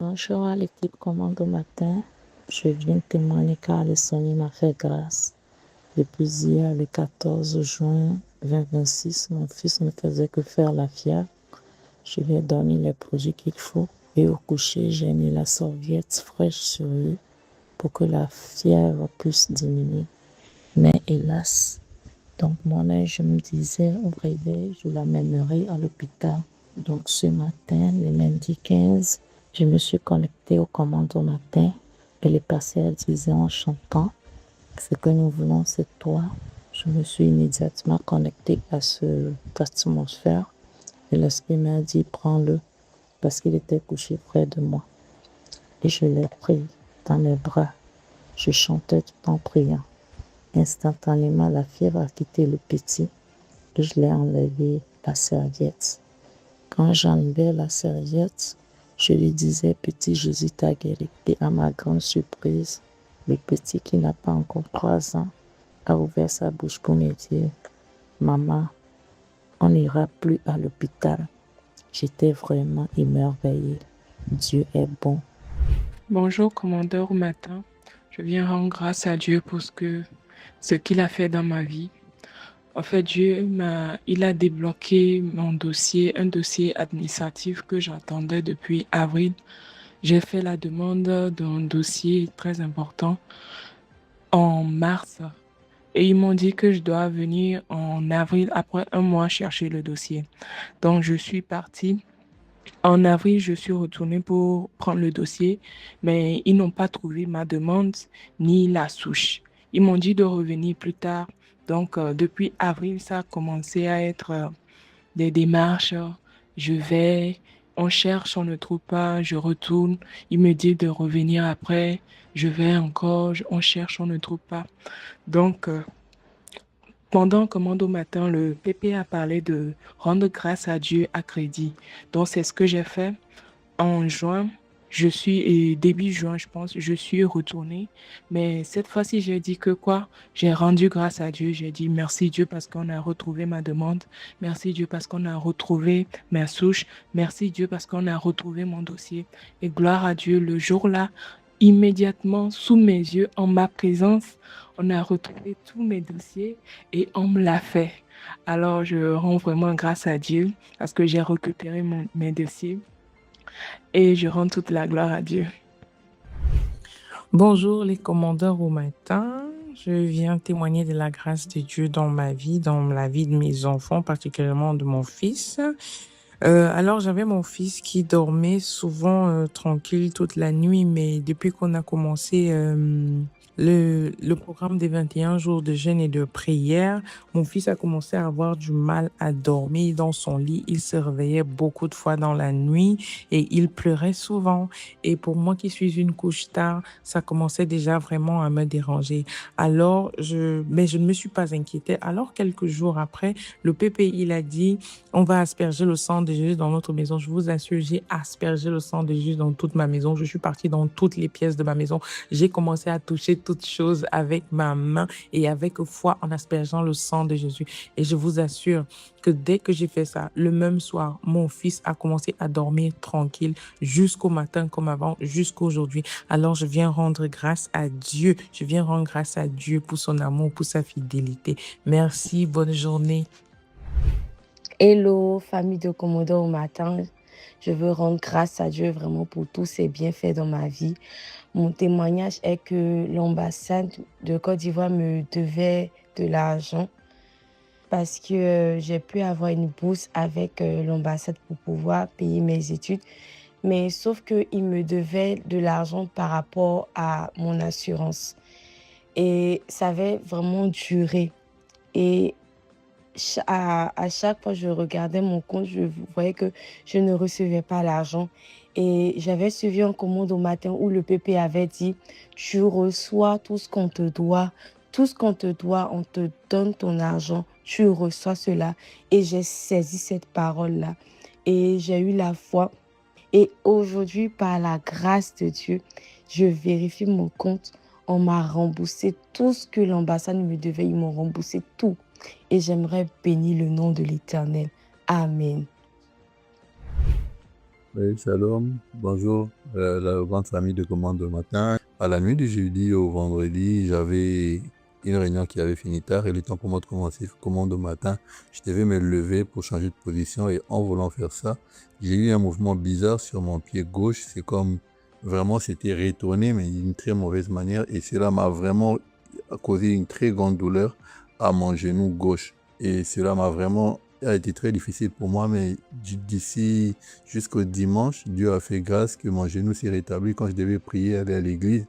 Bonjour à l'équipe Commande au matin. Je viens témoigner car le Seigneur m'a fait grâce. Depuis hier, le 14 juin 2026, mon fils ne faisait que faire la fièvre. Je lui ai donné les produits qu'il faut et au coucher, j'ai mis la serviette fraîche sur lui pour que la fièvre puisse diminuer. Mais hélas, donc mon ange me disait au réveil, je l'amènerai à l'hôpital. Donc ce matin, le lundi 15, je me suis connectée aux commandes au matin et le pasteur disait en chantant, ce que nous voulons c'est toi. Je me suis immédiatement connectée à cette atmosphère et l'esprit m'a dit prends-le parce qu'il était couché près de moi. Et je l'ai pris dans mes bras. Je chantais tout en priant. Instantanément, la fièvre a quitté le petit et je l'ai enlevé la serviette. Quand j'enlevais la serviette, je lui disais, petit Jésus t'a guéri. Et à ma grande surprise, le petit qui n'a pas encore 3 ans a ouvert sa bouche pour me dire, maman, on n'ira plus à l'hôpital. J'étais vraiment émerveillée. Dieu est bon. Bonjour, commandeur au matin. Je viens rendre grâce à Dieu pour ce qu'il a fait dans ma vie. En fait, il a débloqué mon dossier, un dossier administratif que j'attendais depuis avril. J'ai fait la demande d'un dossier très important en mars et ils m'ont dit que je dois venir en avril après un mois chercher le dossier. Donc, je suis partie. En avril, je suis retournée pour prendre le dossier, mais ils n'ont pas trouvé ma demande ni la souche. Ils m'ont dit de revenir plus tard. Donc, depuis avril, ça a commencé à être des démarches. Je vais, on cherche, on ne trouve pas, je retourne. Il me dit de revenir après. Je vais encore, on cherche, on ne trouve pas. Donc, pendant commande au matin, le PP a parlé de rendre grâce à Dieu à crédit. Donc, c'est ce que j'ai fait. En juin, et début juin, je pense, je suis retournée. Mais cette fois-ci, j'ai dit que quoi? J'ai rendu grâce à Dieu. J'ai dit merci Dieu parce qu'on a retrouvé ma demande. Merci Dieu parce qu'on a retrouvé ma souche. Merci Dieu parce qu'on a retrouvé mon dossier. Et gloire à Dieu, le jour-là, immédiatement, sous mes yeux, en ma présence, on a retrouvé tous mes dossiers et on me l'a fait. Alors, je rends vraiment grâce à Dieu parce que j'ai récupéré mes dossiers et je rends toute la gloire à Dieu. Bonjour les commandeurs au matin. Je viens témoigner de la grâce de Dieu dans ma vie, dans la vie de mes enfants, particulièrement de mon fils. Alors j'avais mon fils qui dormait souvent tranquille toute la nuit, mais depuis qu'on a commencé le programme des 21 jours de jeûne et de prière, mon fils a commencé à avoir du mal à dormir dans son lit. Il se réveillait beaucoup de fois dans la nuit et il pleurait souvent. Et pour moi qui suis une couche tard, ça commençait déjà vraiment à me déranger. Mais je ne me suis pas inquiétée. Alors quelques jours après, le PP, il a dit, on va asperger le sang de Jésus dans notre maison. Je vous assure, j'ai aspergé le sang de Jésus dans toute ma maison. Je suis partie dans toutes les pièces de ma maison. J'ai commencé à toucher toutes choses avec ma main et avec foi en aspergeant le sang de Jésus. Et je vous assure que dès que j'ai fait ça, le même soir, mon fils a commencé à dormir tranquille jusqu'au matin comme avant, jusqu'à aujourd'hui. Alors je viens rendre grâce à Dieu. Je viens rendre grâce à Dieu pour son amour, pour sa fidélité. Merci, bonne journée. Hello, famille de Commodore au matin. Je veux rendre grâce à Dieu vraiment pour tous ses bienfaits dans ma vie. Mon témoignage est que l'ambassade de Côte d'Ivoire me devait de l'argent parce que j'ai pu avoir une bourse avec l'ambassade pour pouvoir payer mes études. Mais sauf qu'il me devait de l'argent par rapport à mon assurance. Et ça avait vraiment duré. Et à chaque fois que je regardais mon compte, je voyais que je ne recevais pas l'argent. Et j'avais suivi un commande au matin où le PP avait dit, tu reçois tout ce qu'on te doit. Tout ce qu'on te doit, on te donne ton argent. Tu reçois cela. Et j'ai saisi cette parole-là. Et j'ai eu la foi. Et aujourd'hui, par la grâce de Dieu, je vérifie mon compte. On m'a remboursé tout ce que l'ambassade me devait. Ils m'ont remboursé tout. Et j'aimerais bénir le nom de l'Éternel. Amen. Oui, shalom, bonjour, la grande famille de Commande au matin. À la nuit du jeudi au vendredi, j'avais une réunion qui avait fini tard et le temps pour moi de commencer Commande au matin, je devais me lever pour changer de position et en voulant faire ça, j'ai eu un mouvement bizarre sur mon pied gauche. C'est comme vraiment c'était retourné, mais d'une très mauvaise manière et cela m'a vraiment causé une très grande douleur à mon genou gauche. Et cela m'a vraiment a été très difficile pour moi, mais d'ici jusqu'au dimanche, Dieu a fait grâce que mon genou s'est rétabli quand je devais prier, aller à l'église.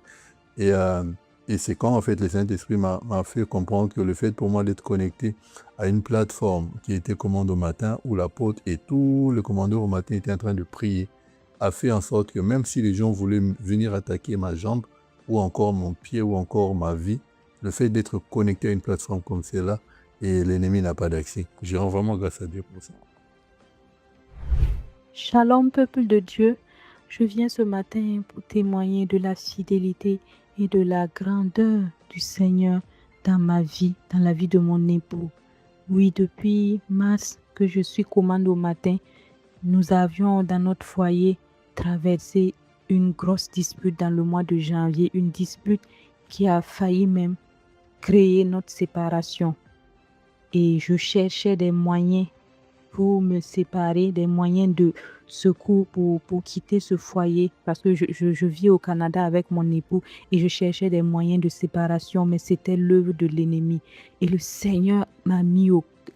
Et, euh, et c'est quand, en fait, le Saint-Esprit m'a fait comprendre que le fait pour moi d'être connecté à une plateforme qui était Commande au matin, où l'apôtre et tout le commandeur au matin étaient en train de prier, a fait en sorte que même si les gens voulaient venir attaquer ma jambe, ou encore mon pied, ou encore ma vie, le fait d'être connecté à une plateforme comme celle-là, et l'ennemi n'a pas d'accès. Je rends vraiment grâce à Dieu pour ça. Shalom, peuple de Dieu. Je viens ce matin pour témoigner de la fidélité et de la grandeur du Seigneur dans ma vie, dans la vie de mon époux. Oui, depuis mars que je suis commande au matin, nous avions dans notre foyer traversé une grosse dispute dans le mois de janvier, une dispute qui a failli même créer notre séparation. Et je cherchais des moyens pour me séparer, des moyens de secours pour quitter ce foyer parce que je vis au Canada avec mon époux et je cherchais des moyens de séparation, mais c'était l'œuvre de l'ennemi. Et le Seigneur m'a mis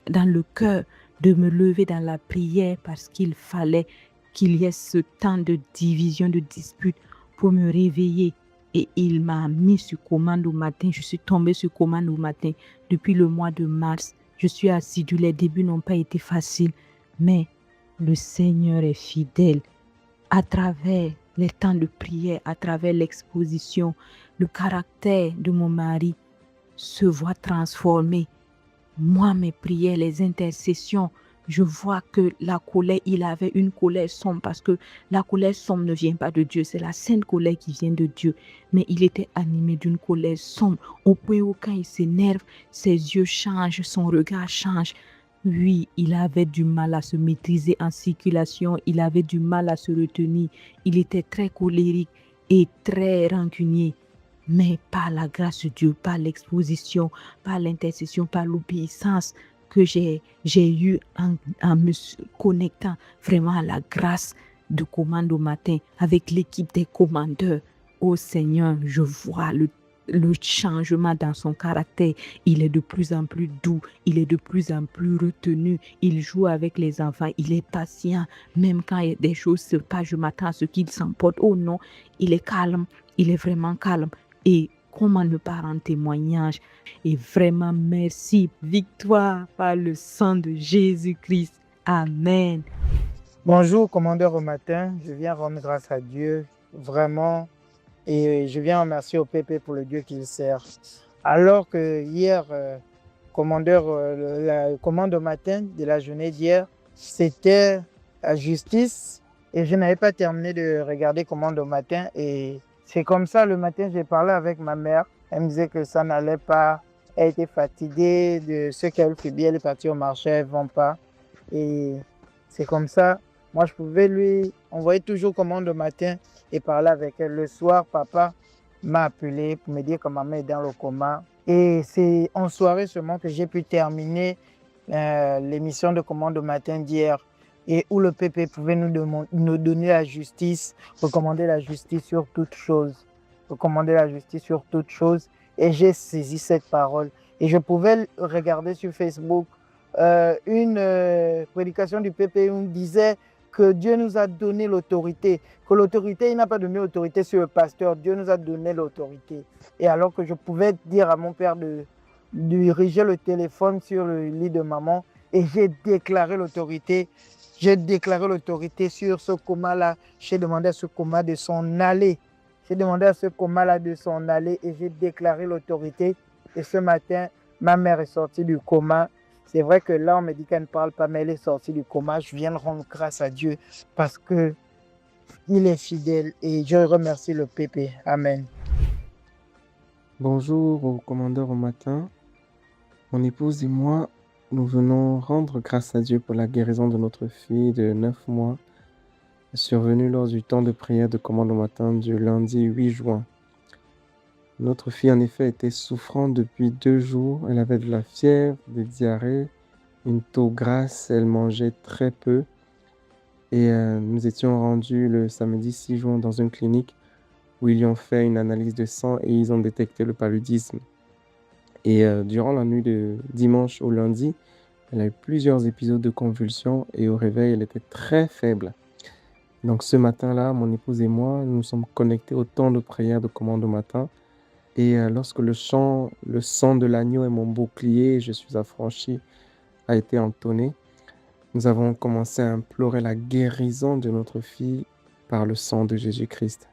dans le cœur de me lever dans la prière parce qu'il fallait qu'il y ait ce temps de division, de dispute pour me réveiller. Et il m'a mis sur commande au matin. Je suis tombée sur commande au matin depuis le mois de mars. Je suis assidue. Les débuts n'ont pas été faciles, mais le Seigneur est fidèle. À travers les temps de prière, à travers l'exposition, le caractère de mon mari se voit transformé. Moi, mes prières, les intercessions, je vois que la colère, il avait une colère sombre parce que la colère sombre ne vient pas de Dieu, c'est la sainte colère qui vient de Dieu. Mais il était animé d'une colère sombre au point où quand il s'énerve, ses yeux changent, son regard change. Oui, il avait du mal à se maîtriser en circulation, il avait du mal à se retenir, il était très colérique et très rancunier. Mais par la grâce de Dieu, par l'exposition, par l'intercession, par l'obéissance que j'ai eue en me connectant vraiment à la grâce de commande au matin avec l'équipe des commandeurs. Oh Seigneur, je vois le changement dans son caractère. Il est de plus en plus doux, il est de plus en plus retenu, il joue avec les enfants, il est patient, même quand des choses se passent, je m'attends à ce qu'il s'emporte. Oh non, il est calme, il est vraiment calme. Et comment ne pas rendre témoignage? Et vraiment merci, victoire par le sang de Jésus-Christ. Amen. Bonjour, commandeur au matin. Je viens rendre grâce à Dieu, vraiment, et je viens remercier au PP pour le Dieu qu'il sert. Alors que hier, commandeur, la commande au matin de la journée d'hier, c'était la justice, et je n'avais pas terminé de regarder commande au matin, et c'est comme ça, le matin, j'ai parlé avec ma mère. Elle me disait que ça n'allait pas. Elle était fatiguée de ce qu'elle fait bien. Elle est partie au marché, elle ne vend pas. Et c'est comme ça. Moi, je pouvais lui envoyer toujours commande au matin et parler avec elle. Le soir, papa m'a appelé pour me dire que maman est dans le coma. Et c'est en soirée seulement que j'ai pu terminer l'émission de commande au matin d'hier, et où le PP pouvait nous donner la justice, recommander la justice sur toute chose. Recommander la justice sur toute chose. Et j'ai saisi cette parole. Et je pouvais regarder sur Facebook une prédication du PP où on disait que Dieu nous a donné l'autorité. Que l'autorité, il n'a pas donné l'autorité sur le pasteur. Dieu nous a donné l'autorité. Et alors que je pouvais dire à mon père de diriger le téléphone sur le lit de maman, et j'ai déclaré l'autorité. J'ai déclaré l'autorité sur ce coma-là. J'ai demandé à ce coma de s'en aller. J'ai demandé à ce coma-là de s'en aller et j'ai déclaré l'autorité. Et ce matin, ma mère est sortie du coma. C'est vrai que là, on me dit qu'elle ne parle pas, mais elle est sortie du coma. Je viens de rendre grâce à Dieu parce qu'il est fidèle et je remercie le PP. Amen. Bonjour au commandeur au matin. Mon épouse et moi, nous venons rendre grâce à Dieu pour la guérison de notre fille de 9 mois. survenue lors du temps de prière de commande au matin du lundi 8 juin. Notre fille, en effet, était souffrante depuis 2 jours. Elle avait de la fièvre, des diarrhées, une peau grasse, elle mangeait très peu. Et nous étions rendus le samedi 6 juin dans une clinique où ils lui ont fait une analyse de sang et ils ont détecté le paludisme. Et durant la nuit de dimanche au lundi, elle a eu plusieurs épisodes de convulsions et au réveil, elle était très faible. Donc ce matin-là, mon épouse et moi, nous sommes connectés au temps de prière de commande au matin. Et lorsque le sang de l'agneau et mon bouclier, je suis affranchi, a été entonné, nous avons commencé à implorer la guérison de notre fille par le sang de Jésus-Christ.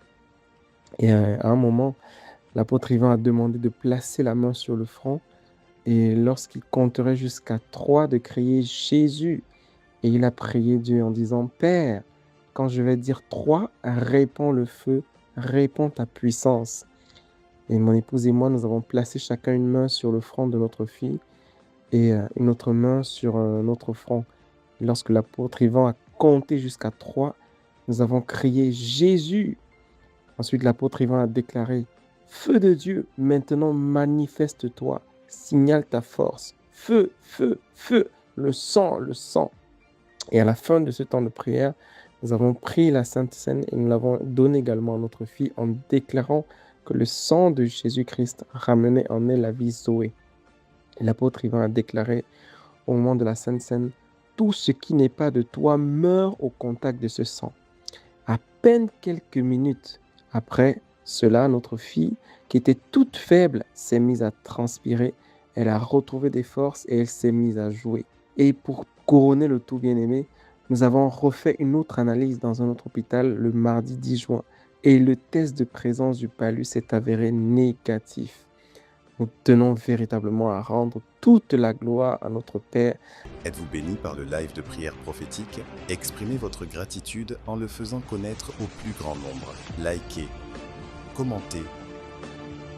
Et à un moment, l'apôtre Ivan a demandé de placer la main sur le front et lorsqu'il compterait jusqu'à 3, de crier Jésus. Et il a prié Dieu en disant, Père, quand je vais dire 3, répands le feu, répands ta puissance. Et mon épouse et moi, nous avons placé chacun une main sur le front de notre fille et une autre main sur notre front. Et lorsque l'apôtre Ivan a compté jusqu'à 3, nous avons crié Jésus. Ensuite, l'apôtre Ivan a déclaré Feu de Dieu, maintenant manifeste-toi, signale ta force. Feu, feu, feu, le sang, le sang. Et à la fin de ce temps de prière, nous avons pris la Sainte Seine et nous l'avons donnée également à notre fille en déclarant que le sang de Jésus-Christ ramenait en elle la vie Zoé. Et l'apôtre Ivan a déclaré au moment de la Sainte Seine, tout ce qui n'est pas de toi meurt au contact de ce sang. À peine quelques minutes après cela, notre fille, qui était toute faible, s'est mise à transpirer. Elle a retrouvé des forces et elle s'est mise à jouer. Et pour couronner le tout bien-aimé, nous avons refait une autre analyse dans un autre hôpital le mardi 10 juin. Et le test de présence du palud s'est avéré négatif. Nous tenons véritablement à rendre toute la gloire à notre Père. Êtes-vous béni par le live de prière prophétique? Exprimez votre gratitude en le faisant connaître au plus grand nombre. Likez, commentez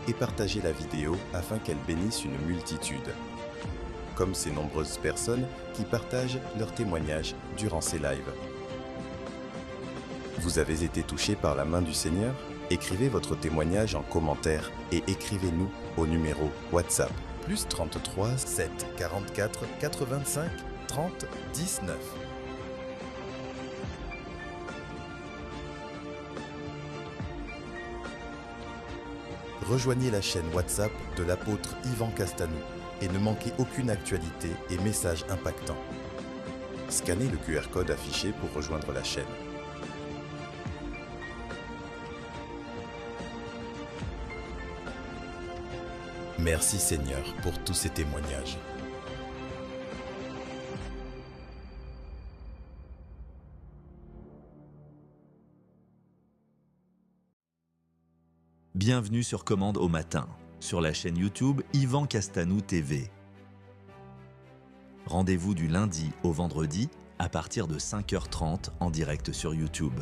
et partagez la vidéo afin qu'elle bénisse une multitude. Comme ces nombreuses personnes qui partagent leurs témoignages durant ces lives. Vous avez été touché par la main du Seigneur? Écrivez votre témoignage en commentaire et écrivez-nous au numéro WhatsApp +33 7 44 85 30 19. Rejoignez la chaîne WhatsApp de l'apôtre Ivan Castanou et ne manquez aucune actualité et message impactant. Scannez le QR code affiché pour rejoindre la chaîne. Merci Seigneur pour tous ces témoignages. Bienvenue sur Commande au matin, sur la chaîne YouTube Ivan Castanou TV. Rendez-vous du lundi au vendredi à partir de 5h30 en direct sur YouTube.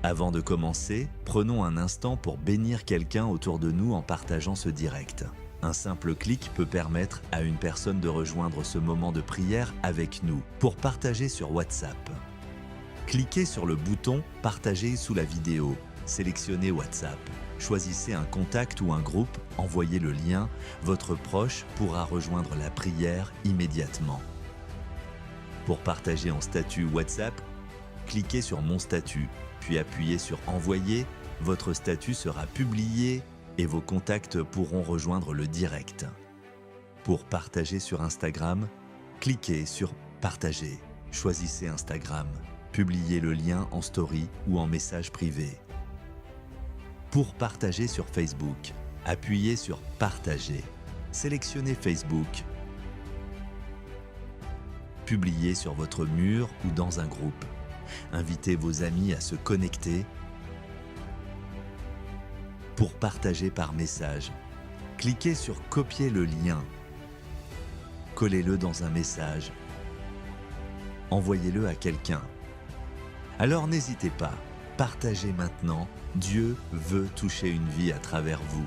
Avant de commencer, prenons un instant pour bénir quelqu'un autour de nous en partageant ce direct. Un simple clic peut permettre à une personne de rejoindre ce moment de prière avec nous pour partager sur WhatsApp. Cliquez sur le bouton « Partager » sous la vidéo, sélectionnez WhatsApp, choisissez un contact ou un groupe, envoyez le lien, votre proche pourra rejoindre la prière immédiatement. Pour partager en statut WhatsApp, cliquez sur « Mon statut », puis appuyez sur « Envoyer », votre statut sera publié et vos contacts pourront rejoindre le direct. Pour partager sur Instagram, cliquez sur « Partager », choisissez Instagram, publiez le lien en story ou en message privé. Pour partager sur Facebook, appuyez sur « Partager », sélectionnez Facebook, publiez sur votre mur ou dans un groupe, invitez vos amis à se connecter. Pour partager par message, cliquez sur « Copier le lien », collez-le dans un message, envoyez-le à quelqu'un. Alors n'hésitez pas, partagez maintenant, Dieu veut toucher une vie à travers vous.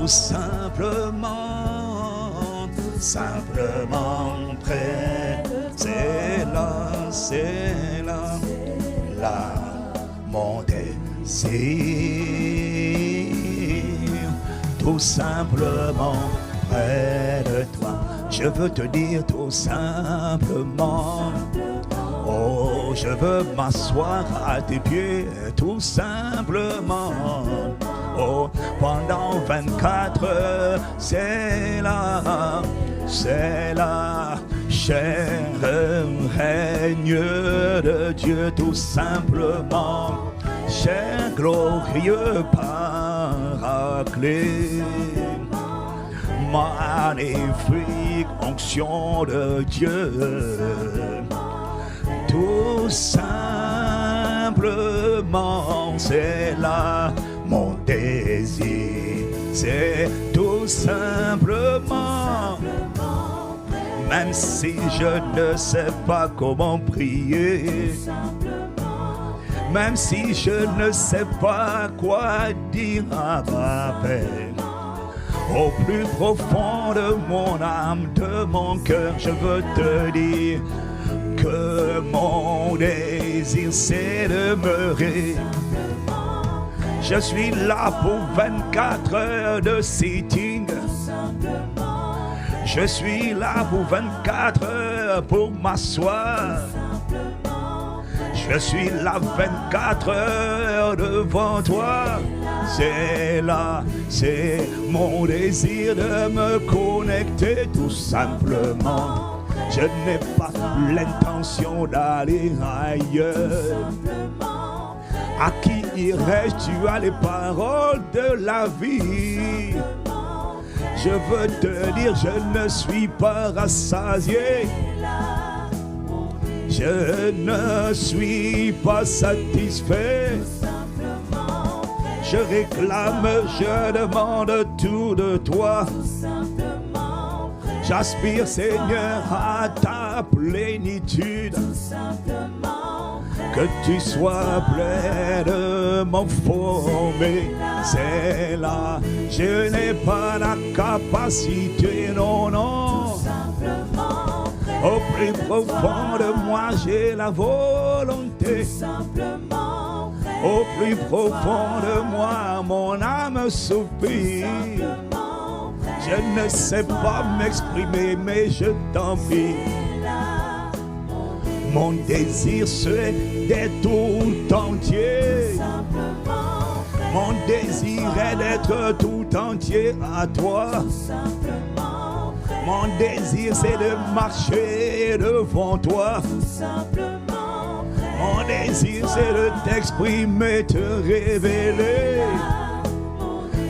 tout simplement près. C'est là, mon désir, tout simplement près de toi. Je veux te dire tout simplement, oh, je veux m'asseoir à tes pieds, tout simplement. Oh, pendant 24 heures, c'est là, cher règne de Dieu, tout simplement, cher glorieux paraclet, magnifique onction de Dieu, tout simplement, c'est là mon désir, c'est tout simplement. Même si je ne sais pas comment prier, même si je ne sais pas quoi dire à ma peine, au plus profond de mon âme, de mon cœur, je veux te dire que mon désir c'est demeurer. Je suis là pour 24 heures de sitting. Je suis là pour 24 heures pour m'asseoir. Je suis là 24 heures devant toi. C'est là, c'est mon désir de me connecter tout simplement. Je n'ai pas l'intention d'aller ailleurs. À qui irais-je? Tu as les paroles de la vie. Je veux te dire, je ne suis pas rassasié. Je ne suis pas satisfait. Je réclame, je demande tout de toi. J'aspire, Seigneur, à ta plénitude. Que tu sois pleinement formé. C'est là, je n'ai pas la capacité, non, non. Au plus profond de moi, j'ai la volonté. Au plus profond de moi, mon âme soupire. Je ne sais pas m'exprimer, mais je t'en prie. Mon désir c'est d'être tout entier. Mon désir est d'être tout entier à toi. Mon désir c'est de marcher devant toi. Mon désir c'est de t'exprimer, te révéler.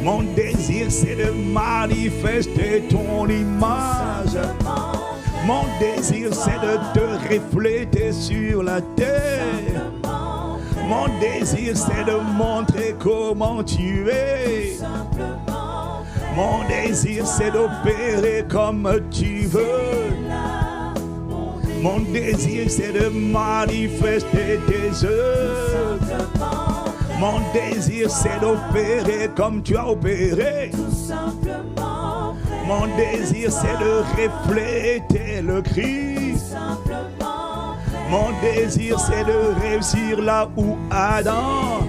Mon désir c'est de manifester ton image. Mon désir c'est de te refléter sur la terre. Mon désir c'est de montrer comment tu es. Mon désir c'est d'opérer comme tu veux. Mon désir c'est de manifester tes œuvres. Mon désir c'est d'opérer comme tu as opéré. Mon désir c'est de refléter le Christ. Mon désir c'est de réussir là où Adam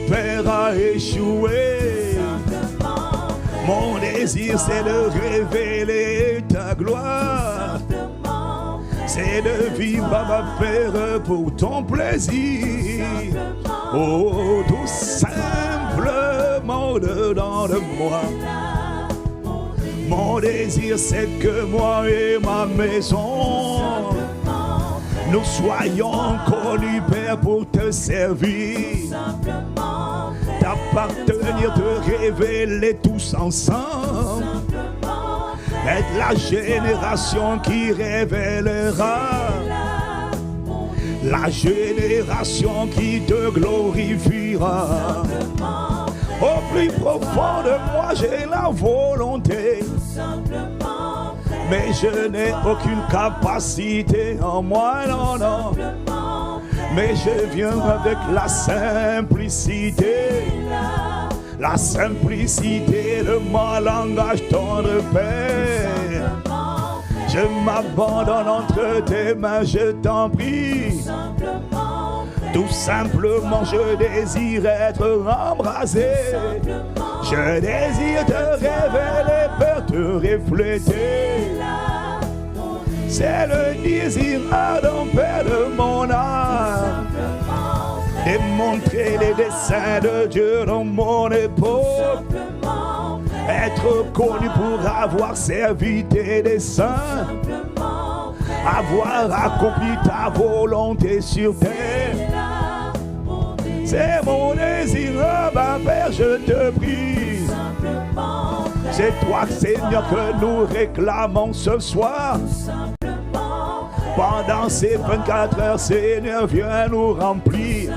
Père a échoué. Mon désir c'est de révéler ta gloire. C'est de vivre à ma Père pour ton plaisir. Oh, tout simplement dedans de moi. Mon désir c'est que moi et ma maison, nous soyons connus, Père, pour te servir. T'appartenir, te révéler tous ensemble. Être la génération qui révélera. La génération qui te glorifiera. Au plus profond de moi, j'ai la volonté. Mais je n'ai aucune capacité en moi, non, non. Mais je viens avec la simplicité. La simplicité de mon langage tendre, Père. Je m'abandonne entre tes mains, je t'en prie. Tout simplement, je désire être embrasé. Je désire te révéler, Père, te refléter. C'est le désir ardent, Père, de mon âme. Démontrer les desseins de Dieu dans mon épaule. Être connu pour avoir servi tes desseins. Avoir accompli ta volonté sur terre. C'est mon désir, ma Père, je te prie. C'est toi, Seigneur, que nous réclamons ce soir. Pendant ces 24 heures, Seigneur, viens nous remplir.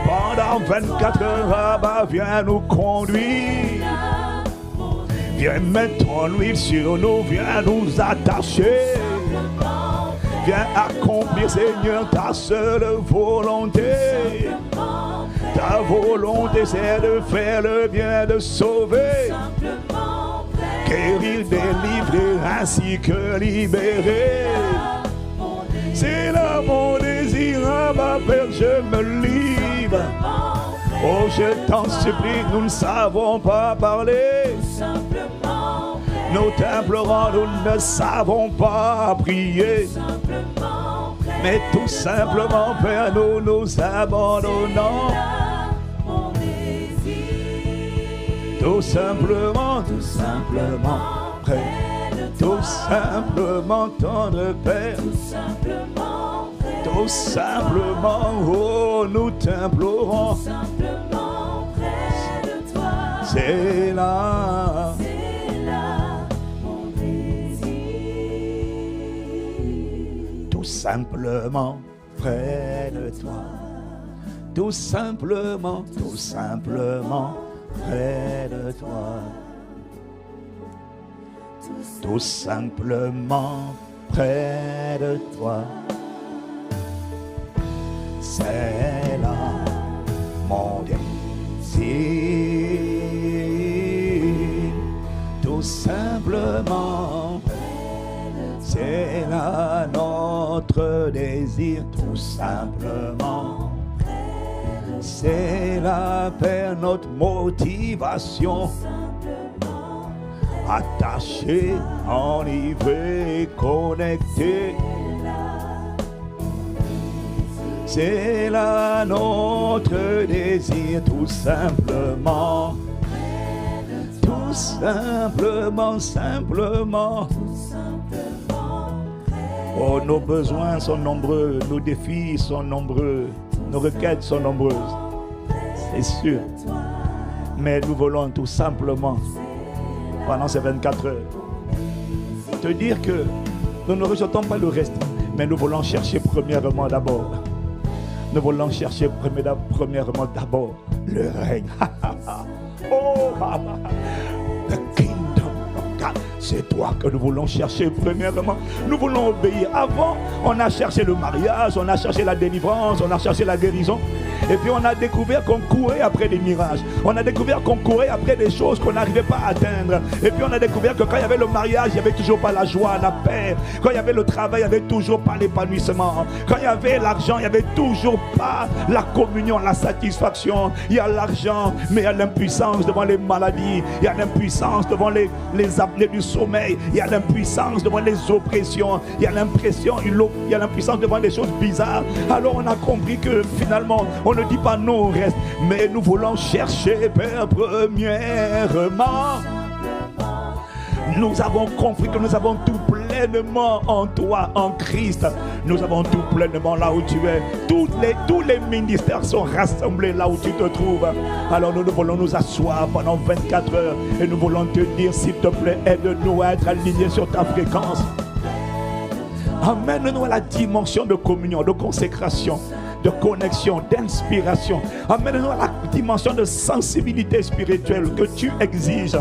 Pendant 24 heures, viens nous conduire. Viens mettre ton huile sur nous, viens nous attacher. Viens accomplir, Seigneur, ta seule volonté. Ta volonté, c'est de faire le bien, de sauver. Guérir, délivrer, ainsi que libérer. C'est là mon désir, ma Père, je me livre. Oh, je t'en supplie, nous ne savons pas parler. Nous t'implorons, nous ne savons pas prier. Mais tout simplement, Père, nous nous abandonnons. Tout simplement, Père. Tout simplement, tendre Père. Tout simplement, oh, nous t'implorons. C'est là. Tout simplement, près de toi. Tout simplement, près de toi. Tout simplement, près de toi. C'est là mon désir. Tout simplement, c'est là notre désir. Tout simplement, c'est là, Père, notre motivation. Attaché, enivré, connecté. C'est là notre désir, tout simplement. Tout simplement, simplement. Oh, nos besoins sont nombreux, nos défis sont nombreux, nos requêtes sont nombreuses, c'est sûr. Mais nous voulons tout simplement, pendant ces 24 heures, te dire que nous ne rejetons pas le reste, mais nous voulons chercher premièrement d'abord. Nous voulons chercher premièrement d'abord le règne. Oh, the kingdom of God. C'est toi que nous voulons chercher premièrement. Nous voulons obéir. Avant, on a cherché le mariage, on a cherché la délivrance, on a cherché la guérison. Et puis on a découvert qu'on courait après des mirages. On a découvert qu'on courait après des choses qu'on n'arrivait pas à atteindre. Et puis on a découvert que quand il y avait le mariage, il n'y avait toujours pas la joie, la paix. Quand il y avait le travail, il n'y avait toujours pas l'épanouissement. Quand il y avait l'argent, il n'y avait toujours pas la communion, la satisfaction. Il y a l'argent, mais il y a l'impuissance devant les maladies. Il y a l'impuissance devant les apnées du sommeil. Il y a l'impuissance devant les oppressions. Il y a l'impuissance devant des choses bizarres. Alors on a compris que finalement, on ne dit pas non au reste, mais nous voulons chercher, Père, premièrement. Nous avons compris que nous avons tout pleinement en toi, en Christ. Nous avons tout pleinement là où tu es. Tous les ministères sont rassemblés là où tu te trouves. Alors nous voulons nous asseoir pendant 24 heures et nous voulons te dire, s'il te plaît, aide-nous à être alignés sur ta fréquence. Amène-nous à la dimension de communion, de consécration, de connexion, d'inspiration. Amène-nous à la dimension de sensibilité spirituelle que tu exiges.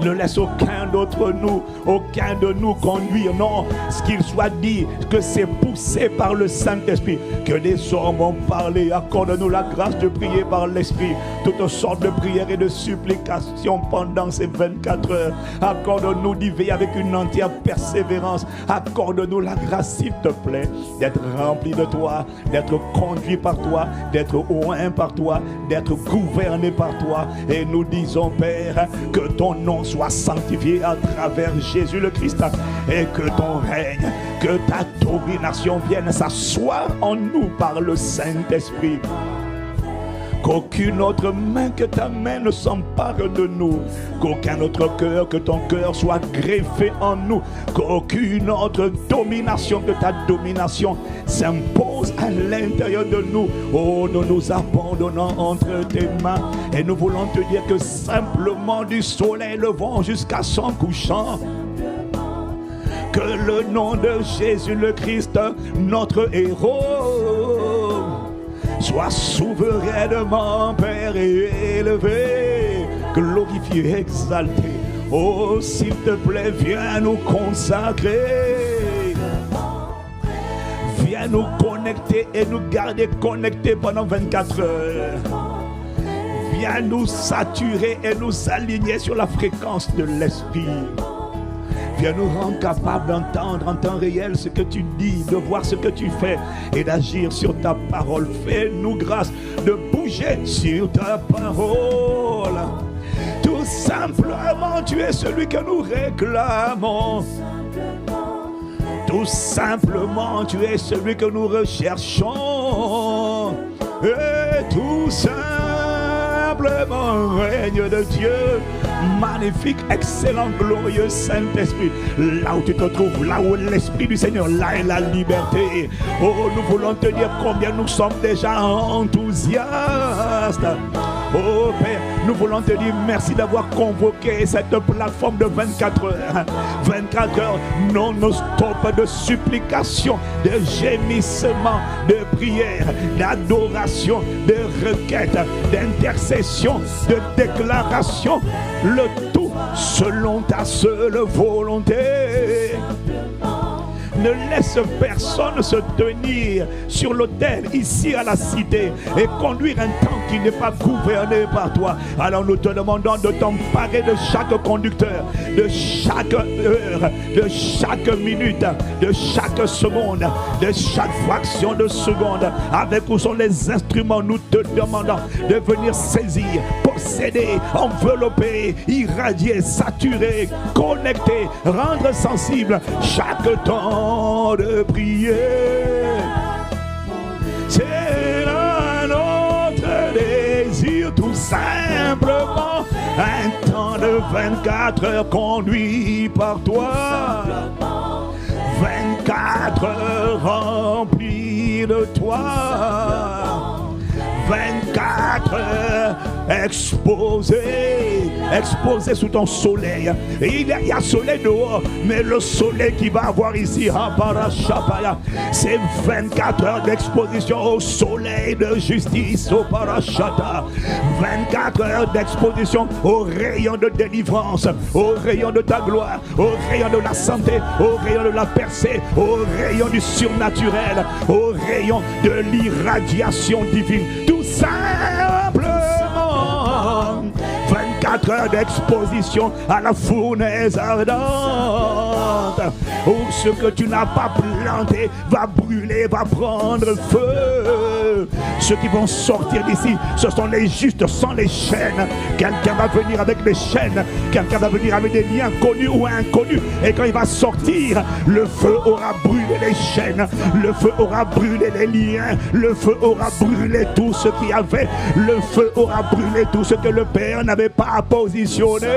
Ne laisse aucun de nous conduire. Non, ce qu'il soit dit, que c'est poussé par le Saint-Esprit. Que des hommes vont parler. Accorde-nous la grâce de prier par l'Esprit. Toutes sortes de prières et de supplications pendant ces 24 heures. Accorde-nous d'y veiller avec une entière persévérance. Accorde-nous la grâce, s'il te plaît, d'être rempli de toi, d'être conduit par toi, d'être oint par toi, d'être gouverné par toi. Et nous disons, Père, que ton nom soit sanctifié à travers Jésus le Christ, et que ton règne, que ta domination vienne s'asseoir en nous par le Saint-Esprit. Qu'aucune autre main que ta main ne s'empare de nous. Qu'aucun autre cœur que ton cœur soit greffé en nous. Qu'aucune autre domination que ta domination s'impose à l'intérieur de nous. Oh, nous nous abandonnons entre tes mains. Et nous voulons te dire que simplement du soleil levant jusqu'à son couchant, que le nom de Jésus le Christ, notre héros, soit souverainement, Père, élevé, glorifié, exalté. Oh, s'il te plaît, viens nous consacrer. Viens nous connecter et nous garder connectés pendant 24 heures. Viens nous saturer et nous aligner sur la fréquence de l'Esprit. Viens nous rendre capables d'entendre en temps réel ce que tu dis, de voir ce que tu fais et d'agir sur ta parole. Fais-nous grâce de bouger sur ta parole. Tout simplement, tu es celui que nous réclamons. Tout simplement, tu es celui que nous recherchons. Et tout simplement, règne de Dieu, magnifique, excellent, glorieux Saint-Esprit. Là où tu te trouves, là où l'Esprit du Seigneur, là est la liberté. Oh, nous voulons te dire combien nous sommes déjà enthousiastes. Oh Père, nous voulons te dire merci d'avoir convoqué cette plateforme de 24 heures. 24 heures non-stop de supplication, de gémissement, de prière, d'adoration, de requête, d'intercession, de déclaration. Le tout selon ta seule volonté. Ne laisse personne se tenir sur l'autel ici à la cité et conduire un temps qui n'est pas gouverné par toi. Alors nous te demandons de t'emparer de chaque conducteur, de chaque heure, de chaque minute, de chaque seconde, de chaque fraction de seconde. Avec où sont les instruments, nous te demandons de venir saisir, posséder, envelopper, irradier, saturer, connecter, rendre sensible chaque temps de prier. C'est là notre désir, tout simplement. Un temps de 24 heures conduit par toi. 24 heures remplis de toi. 24 heures exposé sous ton soleil. Et il y a soleil dehors, mais le soleil qui va avoir ici, c'est 24 heures d'exposition au soleil de justice, au Parashata. 24 heures d'exposition au rayon de délivrance, au rayon de ta gloire, au rayon de la santé, au rayon de la percée, au rayon du surnaturel, au rayon de l'irradiation divine. Tout simplement 24 heures d'exposition à la fournaise ardente, où ce que tu n'as pas planté va brûler, va prendre feu. Ceux qui vont sortir d'ici, ce sont les justes sans les chaînes. Quelqu'un va venir avec des chaînes, quelqu'un va venir avec des liens connus ou inconnus, et quand il va sortir, le feu aura brûlé les chaînes, le feu aura brûlé les liens, le feu aura brûlé tout ce qu'il y avait, le feu aura brûlé tout ce que le Père n'avait pas positionné.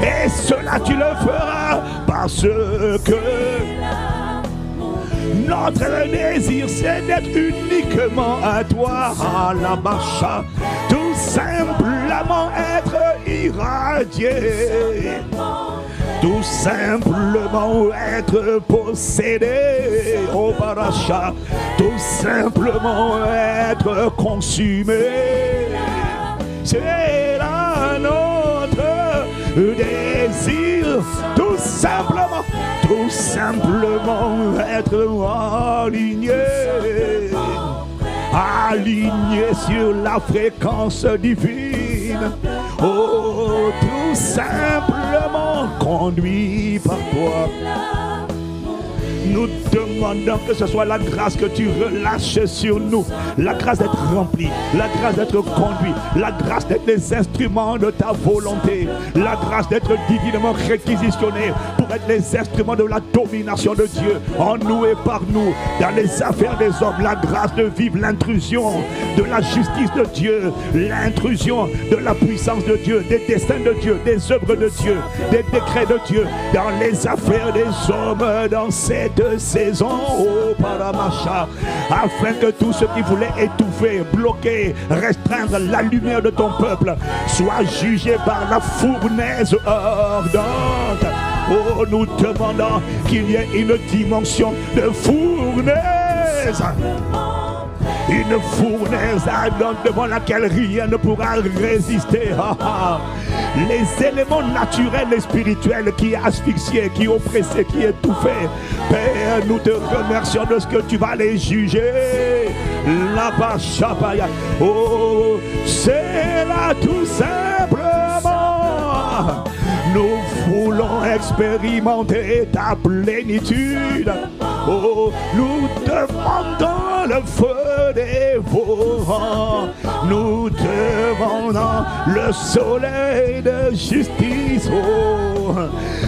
Et cela tu le feras parce que notre désir c'est d'être uniquement à toi, à la marche, tout simplement être irradié, tout simplement être possédé au paracha, tout simplement être consumé. C'est là notre désire tout simplement être aligné sur la fréquence divine. Oh, tout simplement conduit par toi. Nous demandons que ce soit la grâce que tu relâches sur nous, la grâce d'être rempli, la grâce d'être conduit, la grâce d'être les instruments de ta volonté, la grâce d'être divinement réquisitionnés pour être les instruments de la domination de Dieu en nous et par nous, dans les affaires des hommes, la grâce de vivre l'intrusion de la justice de Dieu, l'intrusion de la puissance de Dieu, des desseins de Dieu, des œuvres de Dieu, des décrets de Dieu dans les affaires des hommes, dans cette saison, oh Paramacha, afin que tout ce qui voulait étouffer, bloquer, restreindre la lumière de ton peuple soit jugé par la fournaise ardente. Oh, nous demandons qu'il y ait une dimension de fournaise. Une fournaise ardente devant laquelle rien ne pourra résister. Les éléments naturels et spirituels qui asphyxiaient, qui oppressaient, qui étouffaient. Père, nous te remercions de ce que tu vas les juger. Là-bas, Shabaya. Oh, c'est là tout simplement. Nous voulons expérimenter ta plénitude. Oh, nous demandons le feu dévorant. Nous demandons le soleil de justice. Oh,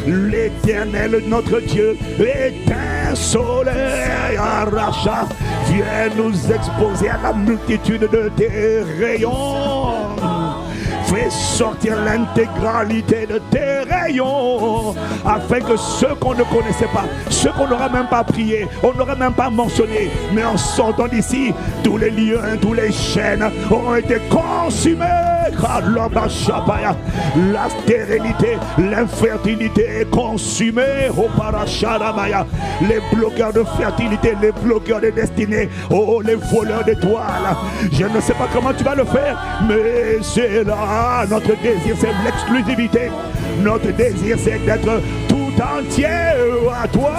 l'Éternel, notre Dieu, est un soleil arracha. Viens nous exposer à la multitude de tes rayons. Fais sortir l'intégralité de tes rayons, afin que ceux qu'on ne connaissait pas, ceux qu'on n'aura même pas prié, on n'aurait même pas mentionné, mais en sortant d'ici, tous les liens, tous les chaînes ont été consumés. La stérilité, l'infertilité est consumée. Oh, Parasharamaya. Les bloqueurs de fertilité, les bloqueurs de destinée, oh, les voleurs d'étoiles. Je ne sais pas comment tu vas le faire, mais c'est là notre désir, c'est l'exclusivité. Notre désir, c'est d'être tout entier à toi.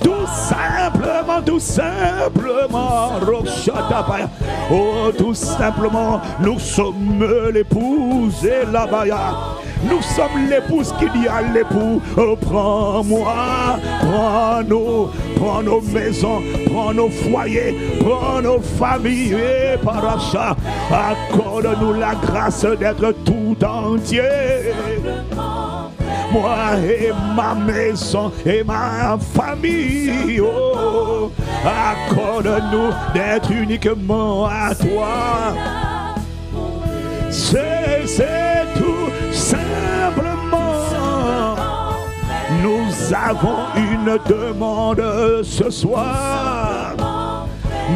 Tout simplement, oh, tout simplement, nous sommes l'épouse et la baya. Nous sommes l'épouse qui dit à l'époux, oh, prends-moi, prends nos maisons, prends nos foyers, prends nos familles, et paracha, accorde-nous la grâce d'être tout entier. Moi et ma maison et ma famille, oh, accorde-nous d'être uniquement à toi. C'est tout simplement. Nous avons une demande ce soir.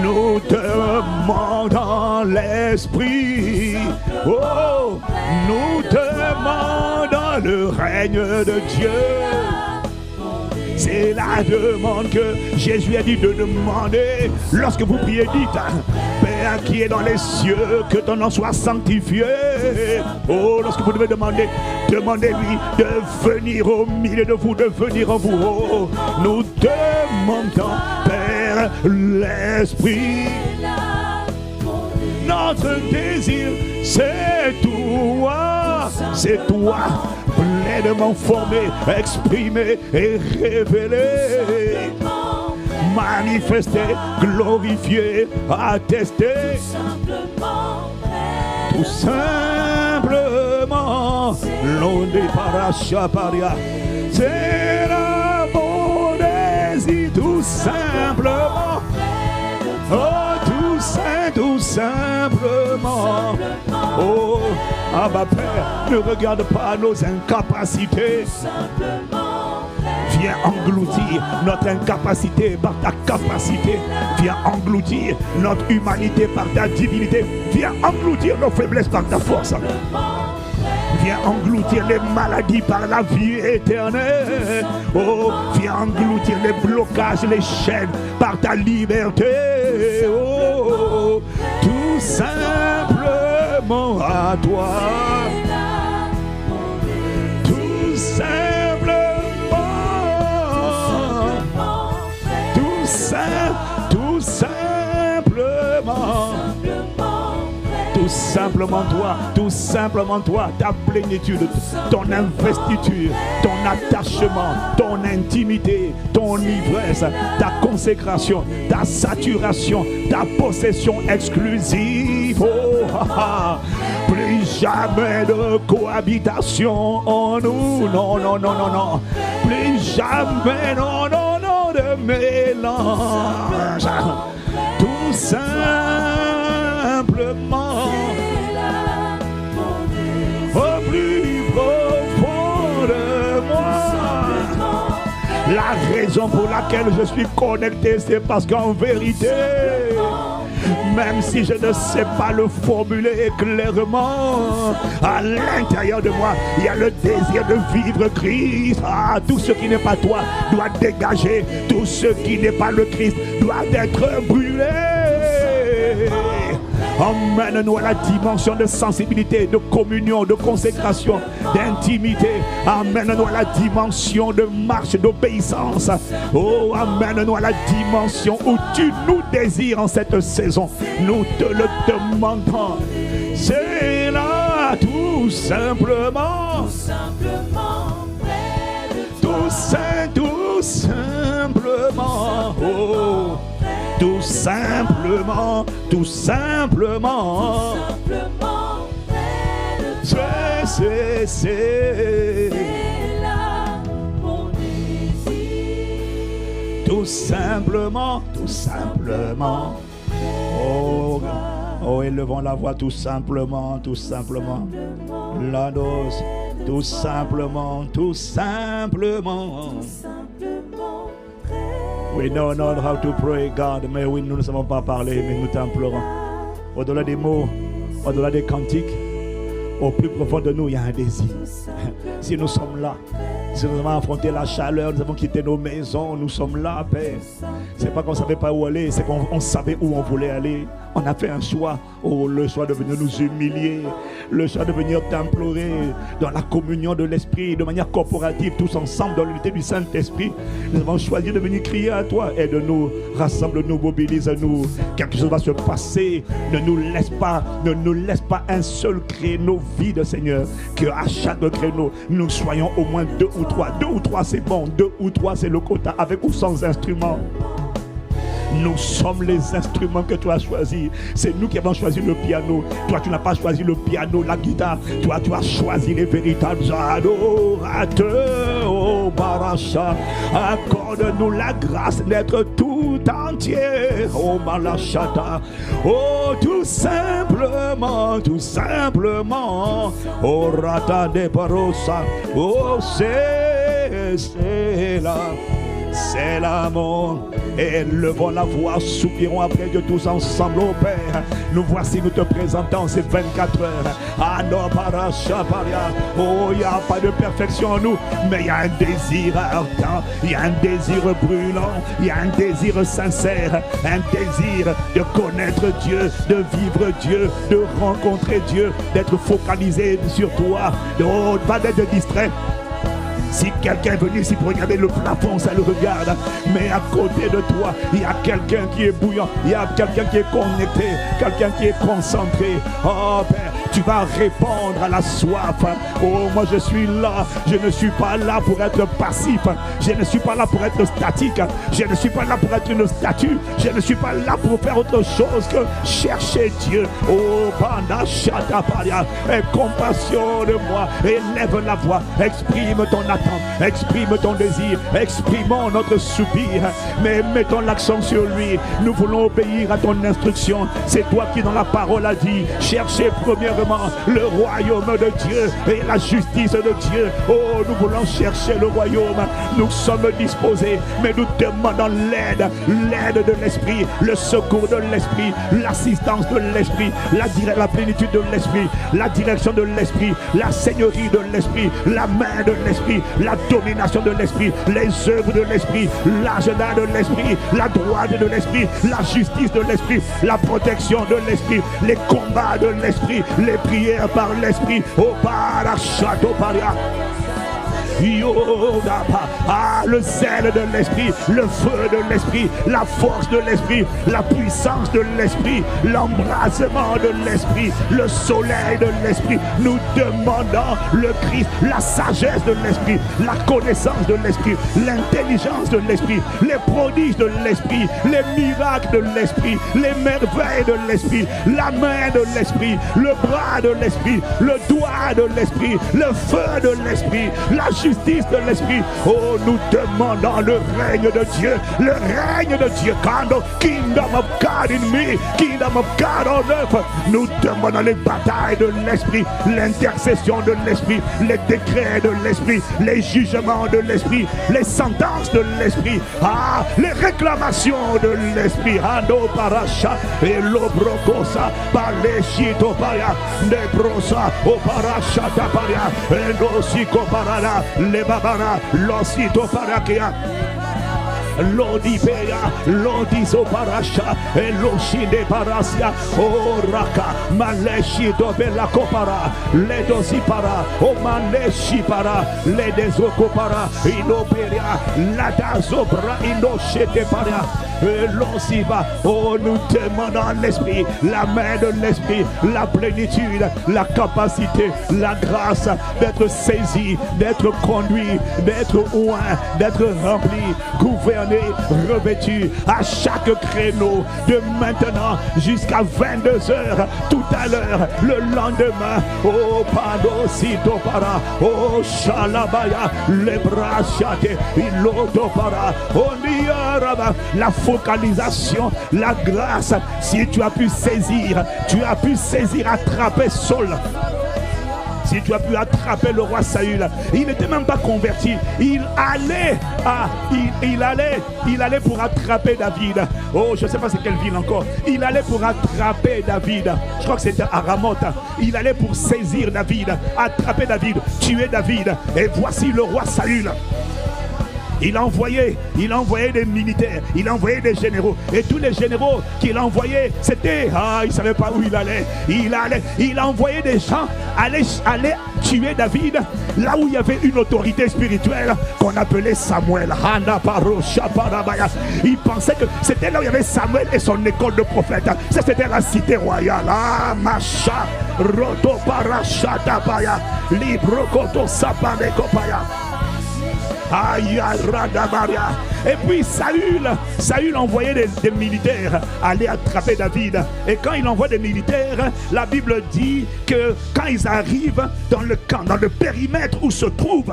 Nous demandons l'esprit. Oh, nous demandons le règne de Dieu. C'est la demande que Jésus a dit de demander. Lorsque vous priez, dites, Père qui est dans les cieux, que ton nom soit sanctifié. Oh, lorsque vous devez demander, demandez-lui de venir au milieu de vous, de venir en vous. Oh, nous demandons, Père, l'Esprit. Notre désir, c'est toi, pleinement formé, exprimé et révélé, manifesté, glorifié, attesté, tout simplement, l'on parachaparia, c'est la bon désir, tout simplement, oh, tout simplement. Oh, Abba Père, ne regarde pas nos incapacités. Viens engloutir notre incapacité par ta capacité. Viens engloutir notre humanité par ta divinité. Viens engloutir nos faiblesses par ta force. Viens engloutir les maladies par la vie éternelle. Oh, viens engloutir les blocages, les chaînes par ta liberté. Oh, tout simplement à toi. Tout simplement toi, ta plénitude, ton investiture, ton attachement, ton intimité, ton ivresse, ta consécration, ta saturation, ta possession exclusive. Oh, plus jamais de cohabitation en nous, non, non, non, non, non. Plus jamais, non, non, non, de mélange. Tout simplement, au plus profond de moi. La raison pour laquelle je suis connecté, c'est parce qu'en vérité, même si je ne sais pas le formuler clairement, à l'intérieur de moi, il y a le désir de vivre Christ. Ah, tout ce qui n'est pas toi doit dégager. Tout ce qui n'est pas le Christ doit être brûlé. Emmène-nous à la dimension de sensibilité, de communion, de consécration, d'intimité. Amène-nous à la dimension de marche, d'obéissance. Oh, amène-nous à la dimension où tu nous désires en cette saison. Nous te le demandons. C'est là tout simplement. Tout simplement. Oh. Tout simplement, tout simplement. C'est là mon désir. Tout simplement, tout simplement. Oh, oh, élevons la voix tout simplement, tout simplement. La dose, tout simplement, tout simplement. We know not how to pray, God, mais oui, nous ne savons pas parler, mais nous t'implorons. Au-delà des mots, au-delà des cantiques, au plus profond de nous, il y a un désir. Si nous sommes là, si nous avons affronté la chaleur, nous avons quitté nos maisons, nous sommes là, Père. C'est pas qu'on ne savait pas où aller, c'est qu'on savait où on voulait aller. On a fait un choix, oh, le choix de venir nous humilier, le choix de venir t'implorer dans la communion de l'Esprit, de manière corporative, tous ensemble dans l'unité du Saint-Esprit. Nous avons choisi de venir crier à toi. Aide-nous, rassemble-nous, mobilise-nous. Quelque chose va se passer. Ne nous laisse pas un seul créneau vide, Seigneur. Qu'à chaque créneau, nous soyons au moins 2 ou 3. 2 ou 3, c'est bon. 2 ou 3, c'est le quota, avec ou sans instrument. Nous sommes les instruments que tu as choisis. C'est nous qui avons choisi le piano. Toi, tu n'as pas choisi le piano, la guitare. Toi, tu as choisi les véritables adorateurs. Oh, Baracha, accorde-nous la grâce d'être tout entier. Oh, Malachata. Oh, tout simplement, tout simplement. Oh, Rata de Barossa. Oh, c'est là. C'est l'amour. Et levons la voix, soupirons après Dieu tous ensemble, oh Père. Nous voici, nous te présentons ces 24 heures. Ah non, oh, il n'y a pas de perfection en nous, mais il y a un désir ardent, il y a un désir brûlant, il y a un désir sincère, un désir de connaître Dieu, de vivre Dieu, de rencontrer Dieu, d'être focalisé sur toi, pas d'être distrait. Si quelqu'un est venu ici pour regarder le plafond, ça le regarde. Mais à côté de toi, il y a quelqu'un qui est bouillant. Il y a quelqu'un qui est connecté. Quelqu'un qui est concentré. Oh Père, tu vas répondre à la soif. Oh, moi je suis là. Je ne suis pas là pour être passif. Je ne suis pas là pour être statique. Je ne suis pas là pour être une statue. Je ne suis pas là pour faire autre chose que chercher Dieu. Oh, Banda Shataparia. Aie compassion de moi. Élève la voix. Exprime ton attente. Exprime ton désir, exprimons notre soupir, mais mettons l'accent sur lui. Nous voulons obéir à ton instruction. C'est toi qui dans la parole a dit, cherchez premièrement le royaume de Dieu et la justice de Dieu. Oh, nous voulons chercher le royaume. Nous sommes disposés, mais nous demandons l'aide de l'esprit, le secours de l'esprit, l'assistance de l'esprit, la plénitude de l'esprit, la direction de l'esprit, la seigneurie de l'esprit, la main de l'esprit, la domination de l'esprit, les œuvres de l'esprit, l'agenda de l'esprit, la droite de l'esprit, la justice de l'esprit, la protection de l'esprit, les combats de l'esprit, les prières par l'esprit. Oh, Parachato Paria. Le zèle de l'esprit, le feu de l'esprit, la force de l'esprit, la puissance de l'esprit, l'embrasement de l'esprit, le soleil de l'esprit. Nous demandons le Christ, la sagesse de l'esprit, la connaissance de l'esprit, l'intelligence de l'esprit, les prodiges de l'esprit, les miracles de l'esprit, les merveilles de l'esprit, la main de l'esprit, le bras de l'esprit, le doigt de l'esprit, le feu de l'esprit, la justice de l'esprit. Oh, nous demandons le règne de Dieu, le règne de Dieu. Kingdom of God in me, kingdom of God on earth. Nous demandons les batailles de l'esprit, l'intercession de l'esprit, les décrets de l'esprit, les jugements de l'esprit, les sentences de l'esprit, les réclamations de l'esprit. Ando paracha et l'obrocosa, paleshito paya, nebrosa, oparacha taparia, endosico parada, le babara, l'osito parakia. Lodipea, lodiso parasha, eloshinde parasia, oraka, maleshi dobela kopara, ledosi para, o maleshi para, ledeso kopara, inoperia, ladazobra, inoshete para, l'osiva. Oh, nous demandons l'esprit, la main de l'esprit, la plénitude, la capacité, la grâce d'être saisi, d'être conduit, d'être oint, d'être rempli, gouverné, revêtu à chaque créneau de maintenant jusqu'à 22h tout à l'heure, le lendemain. Oh Padosito para, oh Shalabaya, les bras chatés, iloto para, oh Niaraba, la focalisation, la grâce. Si tu as pu saisir, attraper Saul. Si tu as pu attraper le roi Saül, il n'était même pas converti. Il allait pour attraper David. Oh, je ne sais pas c'est quelle ville encore. Il allait pour attraper David. Je crois que c'était à Ramoth. Il allait pour saisir David, attraper David, tuer David. Et voici le roi Saül. Il envoyait des militaires, il envoyait des généraux. Et tous les généraux qu'il envoyait, c'était, il ne savait pas où il allait. Il envoyait des gens aller tuer David là où il y avait une autorité spirituelle qu'on appelait Samuel. Il pensait que c'était là où il y avait Samuel et son école de prophète. Ça, c'était la cité royale. Macha, Roto Parashata Baya, Libro Koto Sapane Kopaya. Et puis Saül envoyait des militaires aller attraper David. Et quand il envoie des militaires, la Bible dit que quand ils arrivent dans le camp, dans le périmètre où se trouve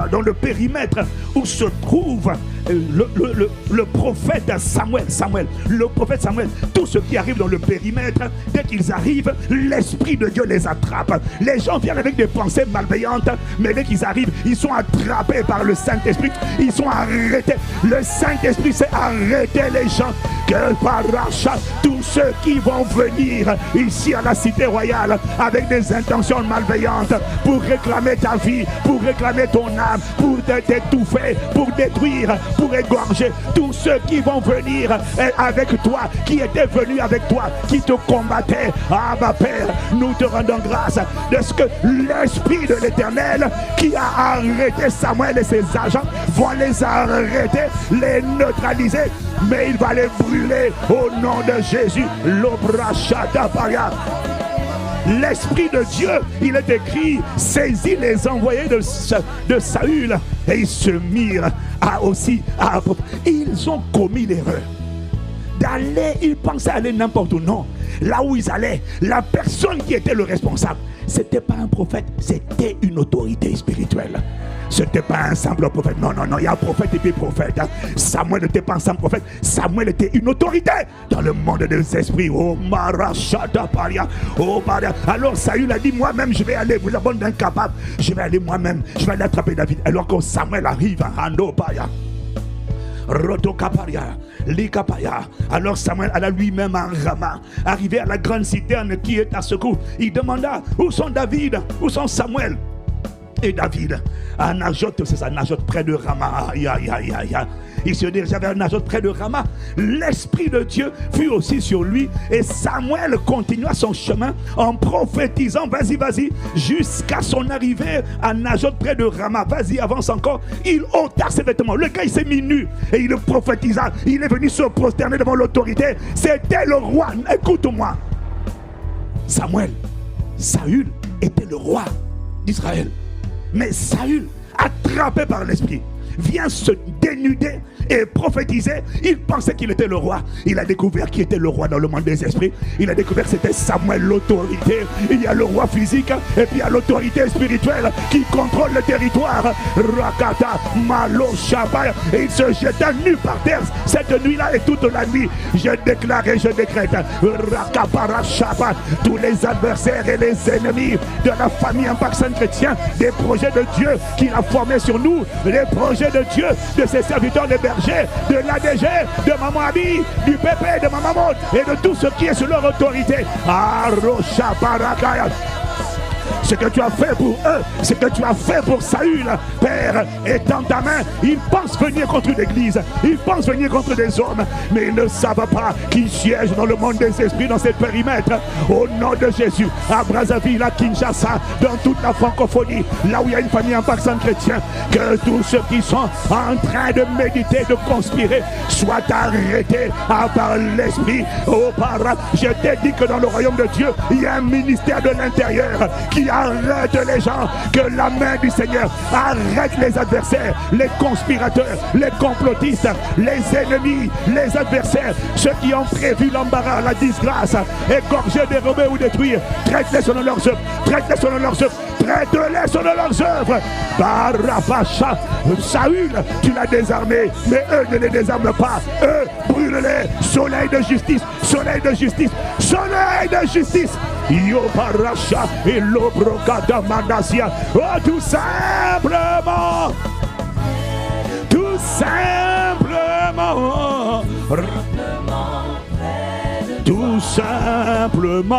le prophète Samuel, le prophète Samuel, tous ceux qui arrivent dans le périmètre, dès qu'ils arrivent, l'Esprit de Dieu les attrape. Les gens viennent avec des pensées malveillantes, mais dès qu'ils arrivent, ils sont attrapés par le Saint-Esprit. Ils sont arrêtés. Le Saint-Esprit sait arrêter les gens. Que par rachat, tous ceux qui vont venir ici à la cité royale avec des intentions malveillantes pour réclamer ta vie, pour réclamer ton âme, pour t'étouffer, pour détruire, pour égorger, tous ceux qui vont venir avec toi, qui étaient venus avec toi, qui te combattaient. Ah ma Père, nous te rendons grâce de ce que l'Esprit de l'Éternel qui a arrêté Samuel et ses agents va les arrêter, les neutraliser, mais il va les brûler au nom de Jésus. L'Esprit de Dieu, il est écrit, saisit les envoyés de Saül et ils se mirent ils ont commis l'erreur d'aller, ils pensaient aller n'importe où. Non, là où ils allaient, la personne qui était le responsable, c'était pas un prophète, c'était une autorité spirituelle. C'était pas un simple prophète. Non, il y a un prophète et puis prophète. Samuel n'était pas un simple prophète. Samuel était une autorité dans le monde des esprits. Oh, Marachata Paria. Oh, Paria. Alors Saül a dit, moi-même, je vais aller, vous êtes bon d'incapable. Je vais aller moi-même, je vais aller attraper David. Alors que Samuel arrive à Ando Paria. Rotokaparia, Likapaya. Alors Samuel alla lui-même en Rama, arrivé à la grande citerne qui est à secours. Il demanda, où sont David, où sont Samuel et David? À Najot, c'est ça, Najot près de Rama. il se dirigea vers Najoth près de Rama. L'Esprit de Dieu fut aussi sur lui et Samuel continua son chemin en prophétisant, vas-y, jusqu'à son arrivée à Najoth près de Rama. Vas-y, avance encore. Il ôta ses vêtements. Le gars, il s'est mis nu et il prophétisa. Il est venu se prosterner devant l'autorité. C'était le roi. Écoute-moi. Saül était le roi d'Israël. Mais Saül, attrapé par l'esprit, vient se dénuder et prophétiser. Il pensait qu'il était le roi. Il a découvert qui était le roi dans le monde des esprits. Il a découvert que c'était Samuel, l'autorité. Il y a le roi physique et puis il y a l'autorité spirituelle qui contrôle le territoire. Rakata, Malo, Shabbat. Et il se jeta nu par terre cette nuit-là et toute la nuit. Je déclare et je décrète, Rakapara Shabbat, tous les adversaires et les ennemis de la famille Impact Saint Chrétien, des projets de Dieu qu'il a formés sur nous, les projets de Dieu, de ses serviteurs, des bergers, de l'ADG, de Maman Abi, du PP, de Maman Maud et de tout ce qui est sous leur autorité. Arosha Barakaya. Ce que tu as fait pour eux, ce que tu as fait pour Saül, Père, est dans ta main. Ils pensent venir contre l'église, ils pensent venir contre des hommes, mais ils ne savent pas qu'ils siègent dans le monde des esprits, dans ces périmètres. Au nom de Jésus, à Brazzaville, à Kinshasa, dans toute la francophonie, là où il y a une famille Impact Saint Chrétien, que tous ceux qui sont en train de méditer, de conspirer, soient arrêtés par l'esprit. Oh, je t'ai dit que dans le royaume de Dieu, il y a un ministère de l'intérieur qui arrête les gens, que la main du Seigneur arrête les adversaires, les conspirateurs, les complotistes, les ennemis, les adversaires, ceux qui ont prévu l'embarras, la disgrâce, égorger, dérober ou détruire. Traite-les selon leurs œuvres, traite-les selon leurs œuvres, traite-les selon leurs œuvres. Barabacha, Saül, tu l'as désarmé, mais eux ne les désarment pas. Eux, brûle-les. Soleil de justice, soleil de justice, soleil de justice. Yo paracha et l'obrocada mandasia. Oh, tout simplement, tout simplement, tout simplement,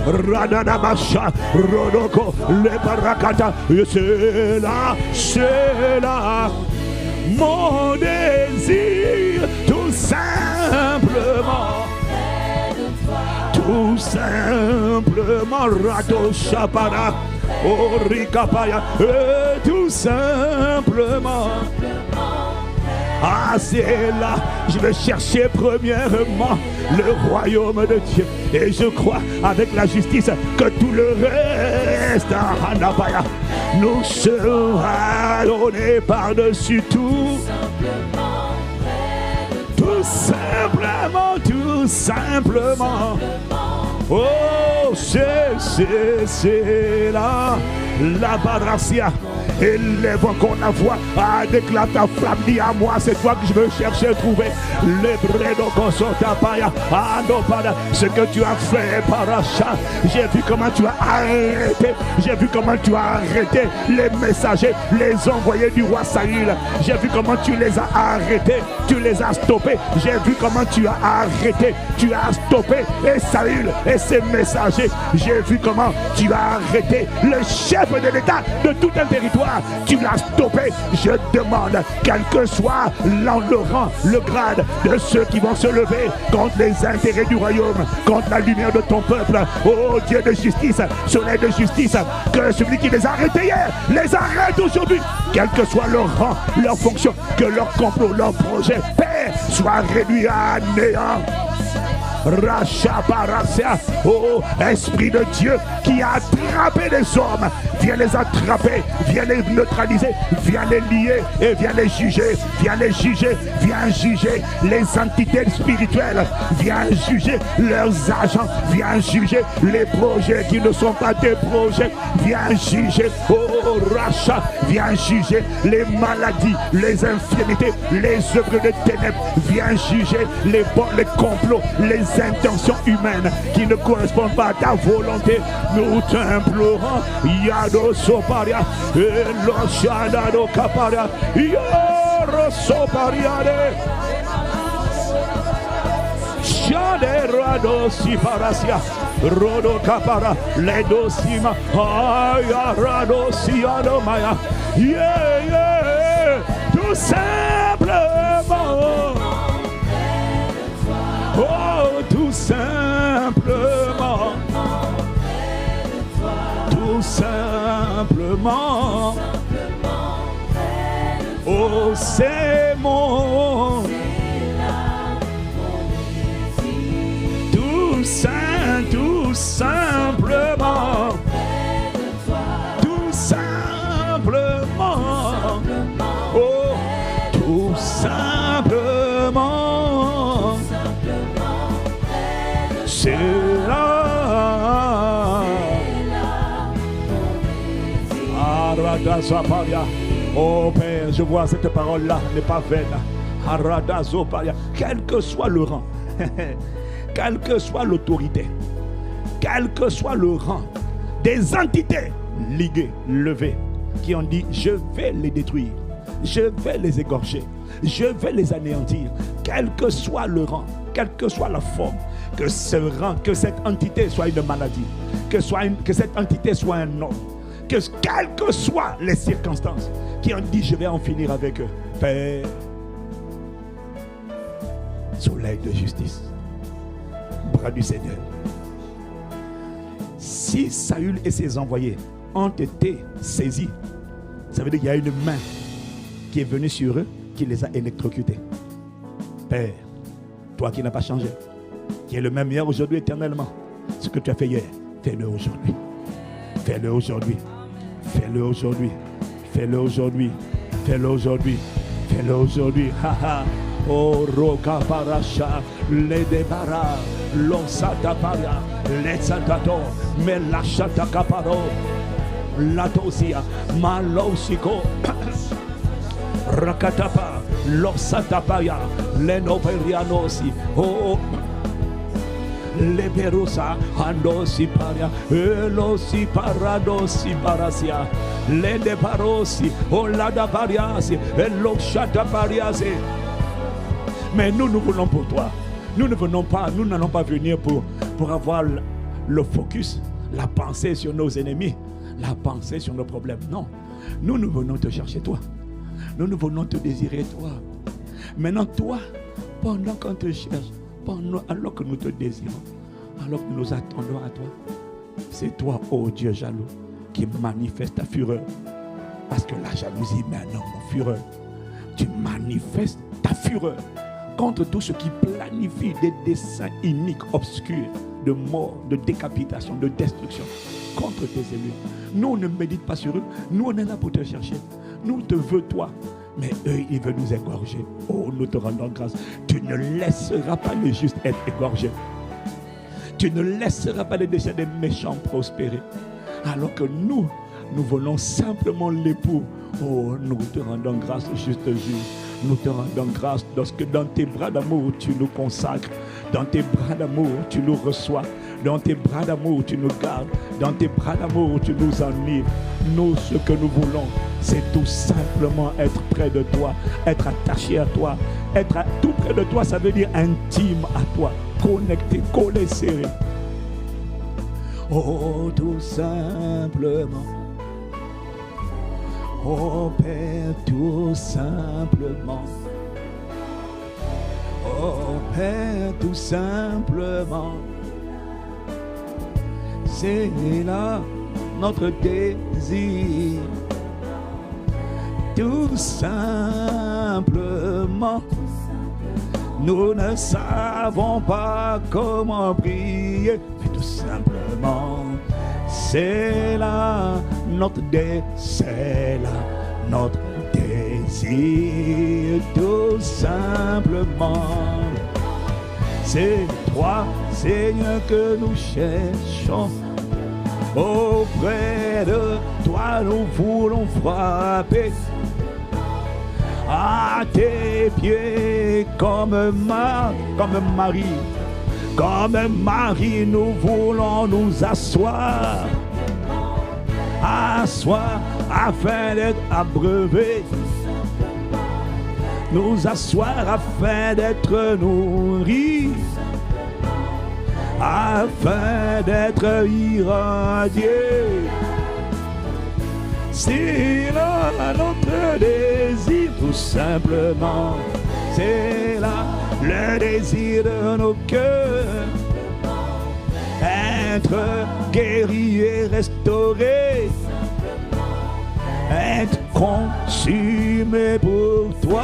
Radanamasha, Rodoko, le parakata, c'est là, mon désir, tout simplement. Tout simplement, Rado Shapara, Orikapaya, tout simplement. Ah, c'est là, je vais chercher premièrement le royaume de Dieu. Et je crois avec la justice que tout le reste, Hanapaya, nous sera donné par-dessus tout. Tout simplement, tout simplement. Oh, c'est là, la baracia. Élève encore la voix, déclare ta flamme, dis à moi, cette fois que je veux chercher, trouver les bredos consotapaya, ce que tu as fait, paracha. J'ai vu comment tu as arrêté, j'ai vu comment tu as arrêté les messagers, les envoyés du roi Saül. J'ai vu comment tu les as arrêtés, tu les as stoppés. J'ai vu comment tu as arrêté, tu as stoppé et Saül et ses messagers. J'ai vu comment tu as arrêté le chef de l'État de tout un territoire. Tu l'as stoppé. Je demande, quel que soit le rang, le grade de ceux qui vont se lever contre les intérêts du royaume, contre la lumière de ton peuple, oh Dieu de justice, soleil de justice, que celui qui les a arrêtés hier les arrête aujourd'hui, quel que soit leur rang, leur fonction, que leur complot, leur projet, Père, soit réduit à néant. Racha Parasia, oh Esprit de Dieu qui a attrapé les hommes, viens les attraper, viens les neutraliser, viens les lier et viens les juger, viens juger les entités spirituelles, viens juger leurs agents, viens juger les projets qui ne sont pas des projets, viens juger, oh Racha, viens juger les maladies, les infirmités, les œuvres de ténèbres, viens juger les complots, les intentions humaines qui ne correspondent pas à ta volonté. Nous t'implorons, Yado Soparia, Eloshadado Kaparia, Yoro Sopariade, Shaderado Siparasia, Rodo Kapara, Ledo Sima, Ayarado Siado Maya, yeah, tout simple. simplement, tout simplement, oh c'est mon, tout simplement, tout simplement, oh tout simplement, c'est là. Oh Père, je vois cette parole-là n'est pas vaine. Quel que soit le rang, quelle que soit l'autorité, quel que soit le rang des entités liguées, levées, qui ont dit je vais les détruire, je vais les égorger, je vais les anéantir, quel que soit le rang, quelle que soit la forme, que ce rang, que cette entité soit une maladie, que cette entité soit un homme, quelles que soient les circonstances, qui ont dit je vais en finir avec eux. Père, soleil de justice, bras du Seigneur. Si Saül et ses envoyés ont été saisis, ça veut dire qu'il y a une main qui est venue sur eux, qui les a électrocutés. Père, toi qui n'as pas changé, qui est le même hier, aujourd'hui, éternellement, ce que tu as fait hier, fais-le aujourd'hui. Fais-le aujourd'hui. Fais-le aujourd'hui. Fais-le aujourd'hui. Fais-le aujourd'hui. Fais-le aujourd'hui. Haha. Oh, Roka Parasha, les débara, l'onsata para, les satato, mais la chata caparo, la tosia, malosiko, rakatapa, l'osatapaya, les noperianosi, oh. Le perusa ando si paria, elo si parado si parasia, le de parosi, o la da pariasi, elo chata pariasi. Mais nous voulons pour toi. Nous n'allons pas venir pour avoir le focus, la pensée sur nos ennemis, la pensée sur nos problèmes. Non, nous venons te chercher toi. Nous venons te désirer toi. Maintenant toi, pendant qu'on te cherche, alors que nous te désirons, alors que nous attendons à toi, c'est toi, oh Dieu jaloux, qui manifeste ta fureur. Parce que la jalousie met un homme en fureur. Tu manifestes ta fureur contre tout ce qui planifie des desseins iniques, obscurs, de mort, de décapitation, de destruction, contre tes élus. Nous, on ne médite pas sur eux. Nous, on est là pour te chercher. Nous, te veut toi. Mais eux, ils veulent nous égorger. Oh, nous te rendons grâce. Tu ne laisseras pas les justes être égorgés. Tu ne laisseras pas les déchets des méchants prospérer. Alors que nous voulons simplement l'époux. Oh, nous te rendons grâce, juste juge. Nous te rendons grâce parce que dans tes bras d'amour, tu nous consacres. Dans tes bras d'amour, tu nous reçois. Dans tes bras d'amour, tu nous gardes. Dans tes bras d'amour, tu nous enivres. Nous, ce que nous voulons, c'est tout simplement être près de toi, être attaché à toi. Être tout près de toi, ça veut dire intime à toi, connecté, collé, serré. Oh, tout simplement. Oh Père, tout simplement. Oh Père, tout simplement. C'est là notre désir. Tout simplement. Nous ne savons pas comment prier, mais tout simplement. C'est là notre désir, tout simplement. C'est toi, Seigneur, que nous cherchons. Auprès de toi, nous voulons frapper à tes pieds comme Marie. Comme Marie, nous voulons nous asseoir afin d'être abreuvés, nous asseoir afin d'être nourris, afin d'être irradiés. C'est là notre désir, tout simplement. C'est là le désir de nos cœurs. être guéri et restauré, être consumé pour toi.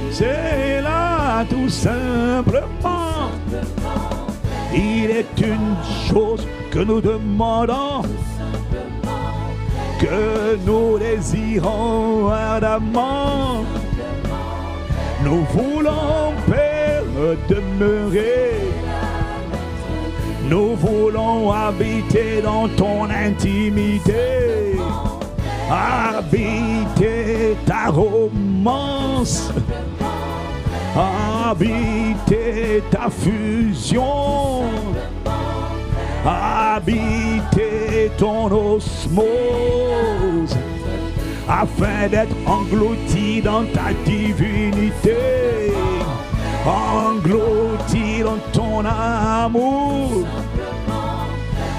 C'est là tout simplement. Il est une chose que nous demandons, que nous désirons ardemment. Nous voulons, Père, demeurer. Nous voulons habiter dans ton intimité, habiter ta romance, habiter ta fusion, habiter ton osmose, afin d'être englouti dans ta divinité, englouti dans ton amour,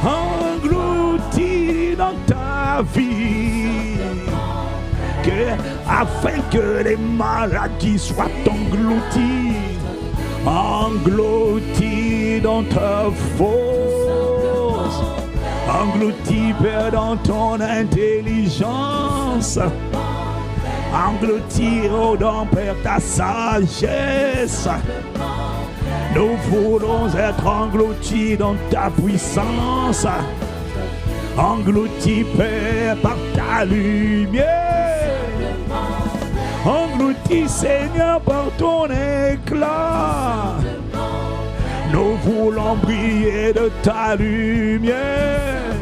englouti dans ta vie, afin que les maladies soient englouties, englouties dans ta force, engloutis, Père, dans ton intelligence, engloutis, oh dans, Père, ta sagesse. Nous voulons être engloutis dans ta puissance, engloutis, Père, par ta lumière, engloutis, Seigneur, par ton éclat. Nous voulons briller de ta lumière,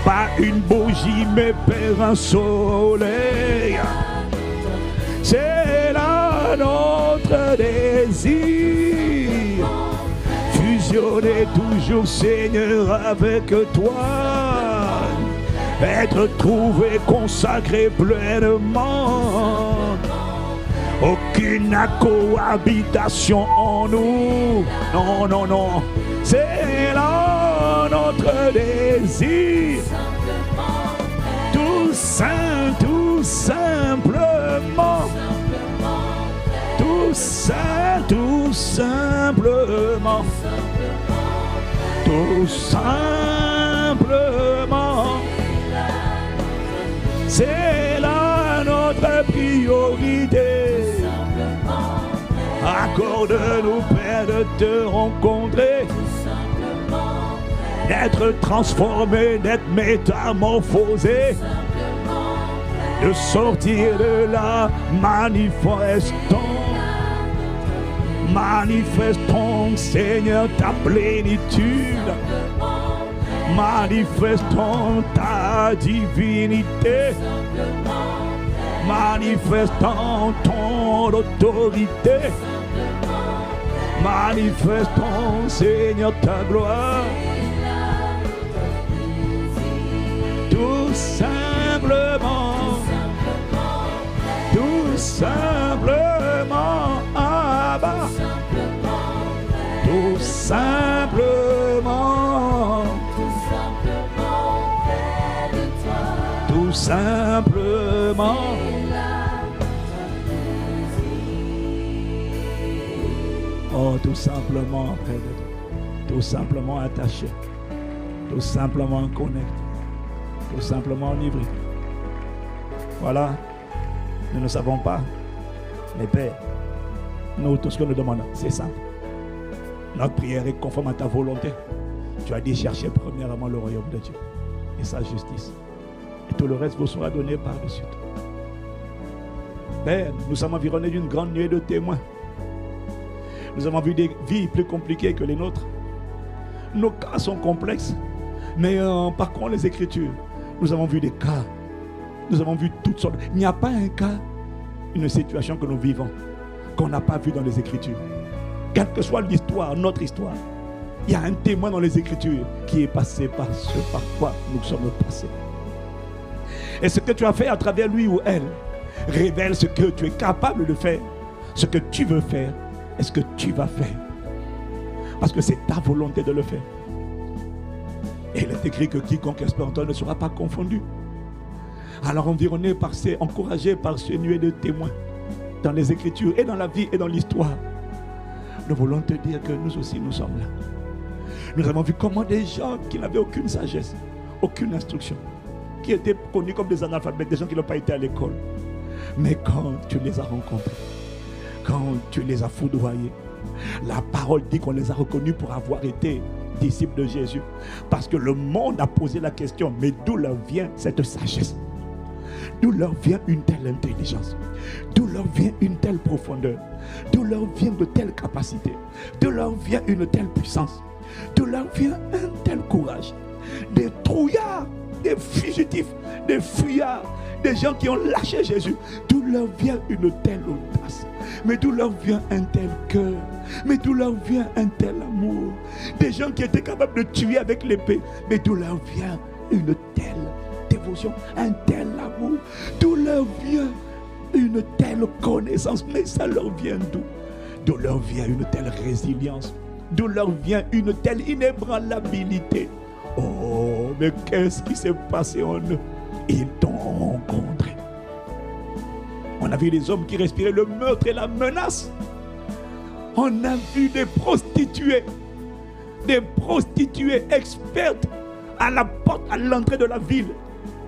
pas une bougie, mais Père, un soleil. C'est là notre désir, fusionner toujours, Seigneur, avec toi, être trouvé, consacré pleinement. Aucune cohabitation en nous. Non, non, non. C'est là notre désir. Tout saint, tout simplement. Tout saint, tout simplement. Tout simplement. C'est là notre priorité. Accorde-nous, Père, de te rencontrer, d'être transformé, d'être métamorphosé, de sortir de là, manifestons, Seigneur, ta plénitude, manifestons ta divinité, manifestons ton autorité, manifestons, Seigneur, ta gloire. Tout simplement, tout simplement, Abba. Tout simplement, tout simplement. Oh, tout simplement près de toi, tout simplement attaché, tout simplement connecté, tout simplement enivré. Voilà, nous ne savons pas, mais Père, nous, tout ce que nous demandons, c'est simple. Notre prière est conforme à ta volonté. Tu as dit chercher premièrement le royaume de Dieu et sa justice. Et tout le reste vous sera donné par-dessus tout. Père, nous sommes environnés d'une grande nuée de témoins. Nous avons vu des vies plus compliquées que les nôtres. Nos cas sont complexes. Mais en parcourant les Écritures, nous avons vu des cas. Nous avons vu toutes sortes. Il n'y a pas un cas, une situation que nous vivons, qu'on n'a pas vu dans les Écritures. Quelle que soit l'histoire, notre histoire, il y a un témoin dans les Écritures qui est passé par ce par quoi nous sommes passés. Et ce que tu as fait à travers lui ou elle révèle ce que tu es capable de faire, ce que tu veux faire et ce que tu vas faire. Parce que c'est ta volonté de le faire. Et il est écrit que quiconque espère en toi ne sera pas confondu. Alors encouragé par ces nuées de témoins dans les Écritures et dans la vie et dans l'histoire, nous voulons te dire que nous aussi nous sommes là. Nous avons vu comment des gens qui n'avaient aucune sagesse, aucune instruction, qui étaient connus comme des analphabètes, des gens qui n'ont pas été à l'école. Mais quand tu les as rencontrés, quand tu les as foudroyés, la parole dit qu'on les a reconnus pour avoir été disciples de Jésus. Parce que le monde a posé la question, mais d'où leur vient cette sagesse? D'où leur vient une telle intelligence? D'où leur vient une telle profondeur? D'où leur vient de telles capacités? D'où leur vient une telle puissance? D'où leur vient un tel courage? Des trouillards, des fugitifs, des fuyards, des gens qui ont lâché Jésus. D'où leur vient une telle audace? Mais d'où leur vient un tel cœur? Mais d'où leur vient un tel amour? Des gens qui étaient capables de tuer avec l'épée. Mais d'où leur vient une telle dévotion, un tel amour? D'où leur vient une telle connaissance? Mais ça leur vient d'où? D'où leur vient une telle résilience? D'où leur vient une telle inébranlabilité? Oh, mais qu'est-ce qui s'est passé en eux? Ils t'ont rencontré. On a vu des hommes qui respiraient le meurtre et la menace. On a vu des prostituées expertes à la porte, à l'entrée de la ville.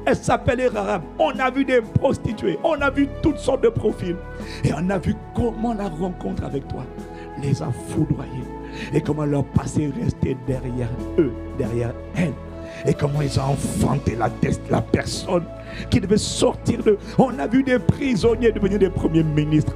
Elle s'appelait Rahab. On a vu des prostituées, on a vu toutes sortes de profils. Et on a vu comment la rencontre avec toi les a foudroyés. Et comment leur passé restait derrière eux, derrière elles. Et comment ils ont enfanté la personne qui devait sortir de... On a vu des prisonniers devenir des premiers ministres.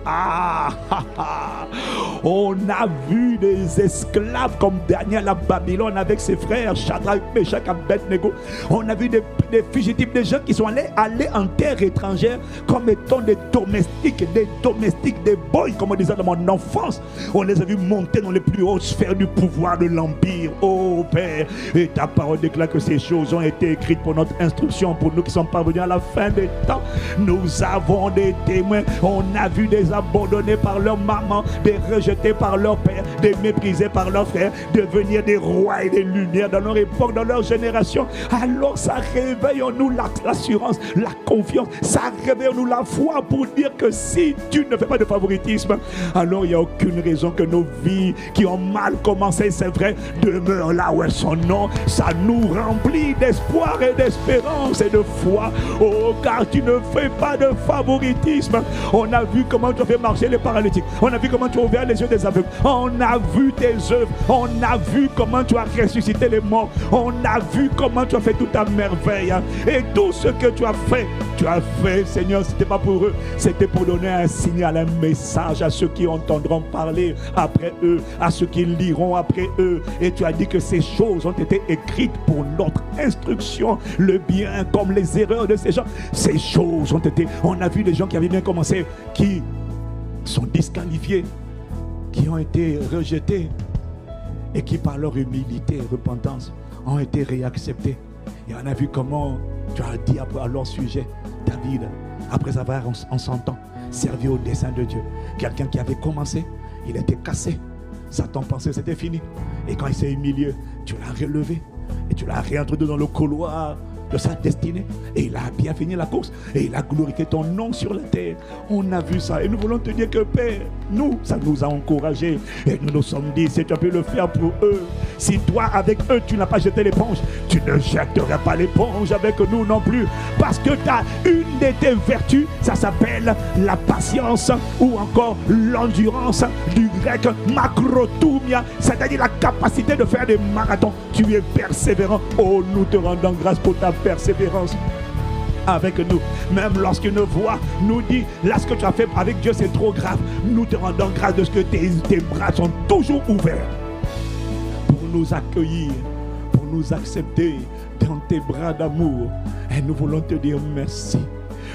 On a vu des esclaves comme Daniel à Babylone avec ses frères Shadrach, Meshach, Abednego. On a vu des fugitifs, des gens qui sont allés en terre étrangère comme étant des domestiques, des boys, comme on disait dans mon enfance. On les a vus monter dans les plus hautes sphères du pouvoir de l'Empire. Oh Père, et ta parole déclare que ces choses ont été écrites pour notre instruction, pour nous qui sommes parvenus à la fin des temps. Nous avons des témoins. On a vu des abandonnés par leur maman, des rejetés par leur père, des méprisés par leurs frères, devenir des rois et des lumières dans leur époque, dans leur génération. Alors ça réveille en nous l'assurance, la confiance, ça réveille en nous la foi pour dire que si tu ne fais pas de favoritisme, alors il n'y a aucune raison que nos vies qui ont mal commencé, c'est vrai, demeurent là où elles sont. Non, ça nous remplit d'espoir et d'espérance et de foi. Oh, car tu ne fais pas de favoritisme. On a vu comment tu as fait marcher les paralytiques. On a vu comment tu as ouvert les yeux des aveugles. On a vu tes œuvres. On a vu comment tu as ressuscité les morts. On a vu comment tu as fait toute ta merveille. Et tout ce que tu as fait, Seigneur, c'était pas pour eux. C'était pour donner un signal, un message à ceux qui entendront parler après eux, à ceux qui liront après eux. Et tu as dit que ces choses ont été écrites pour notre instruction, le bien comme les erreurs de ces gens. Ces choses ont été... On a vu des gens qui avaient bien commencé, qui sont disqualifiés, qui ont été rejetés et qui par leur humilité et repentance ont été réacceptés. Et on a vu comment tu as dit à leur sujet, David, après avoir en 100 ans servi au dessein de Dieu, quelqu'un qui avait commencé, il était cassé, Satan pensait que c'était fini, et quand il s'est humilié, tu l'as relevé et tu l'as réintroduit dans le couloir de sa destinée, et il a bien fini la course et il a glorifié ton nom sur la terre. On a vu ça et nous voulons te dire que Père, nous, ça nous a encouragés et nous nous sommes dit, si tu as pu le faire pour eux, si toi avec eux tu n'as pas jeté l'éponge, tu ne jetteras pas l'éponge avec nous non plus, parce que tu as une de tes vertus, ça s'appelle la patience ou encore l'endurance, du grec makrotoumia, c'est-à-dire la capacité de faire des marathons. Tu es persévérant. Oh, nous te rendons grâce pour ta persévérance avec nous. Même lorsqu'une voix nous dit, là ce que tu as fait avec Dieu c'est trop grave, nous te rendons grâce de ce que tes bras sont toujours ouverts pour nous accueillir, pour nous accepter dans tes bras d'amour. Et nous voulons te dire merci.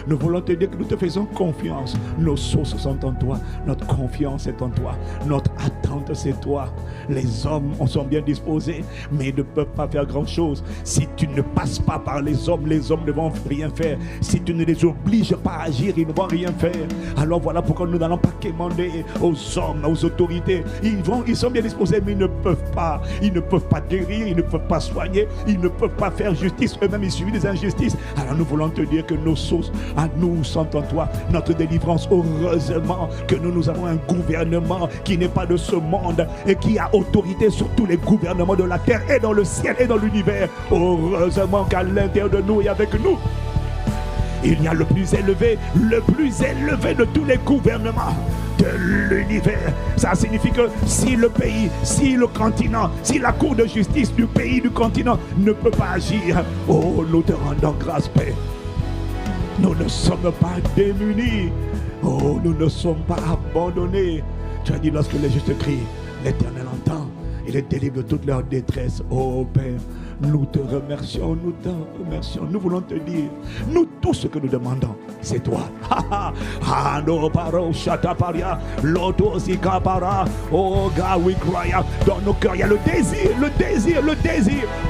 Nous voulons te dire que nous te faisons confiance. Nos sources sont en toi. Notre confiance est en toi. Notre attente c'est toi. Les hommes sont bien disposés, mais ils ne peuvent pas faire grand chose. Si tu ne passes pas par les hommes ne vont rien faire. Si tu ne les obliges pas à agir, ils ne vont rien faire. Alors voilà pourquoi nous n'allons pas quémander aux hommes, aux autorités. Ils sont bien disposés, mais ils ne peuvent pas. Ils ne peuvent pas guérir, ils ne peuvent pas soigner, ils ne peuvent pas faire justice. Eux-mêmes, ils subissent des injustices. Alors nous voulons te dire que nos sources À nous, sentons toi, notre délivrance. Heureusement que nous avons un gouvernement qui n'est pas de ce monde et qui a autorité sur tous les gouvernements de la terre et dans le ciel et dans l'univers. Heureusement qu'à l'intérieur de nous et avec nous, il y a le plus élevé de tous les gouvernements de l'univers. Ça signifie que si le pays, si le continent, si la cour de justice du pays, du continent ne peut pas agir, oh, nous te rendons grâce, Père. Nous ne sommes pas démunis. Oh, nous ne sommes pas abandonnés. Tu as dit, lorsque les justes crient, l'Éternel entend. Il les délivre de toute leur détresse. Oh Père, nous te remercions, nous te remercions. Nous voulons te dire, nous tout ce que nous demandons, c'est toi. Oh God, we cry out. Dans nos cœurs, il y a le désir.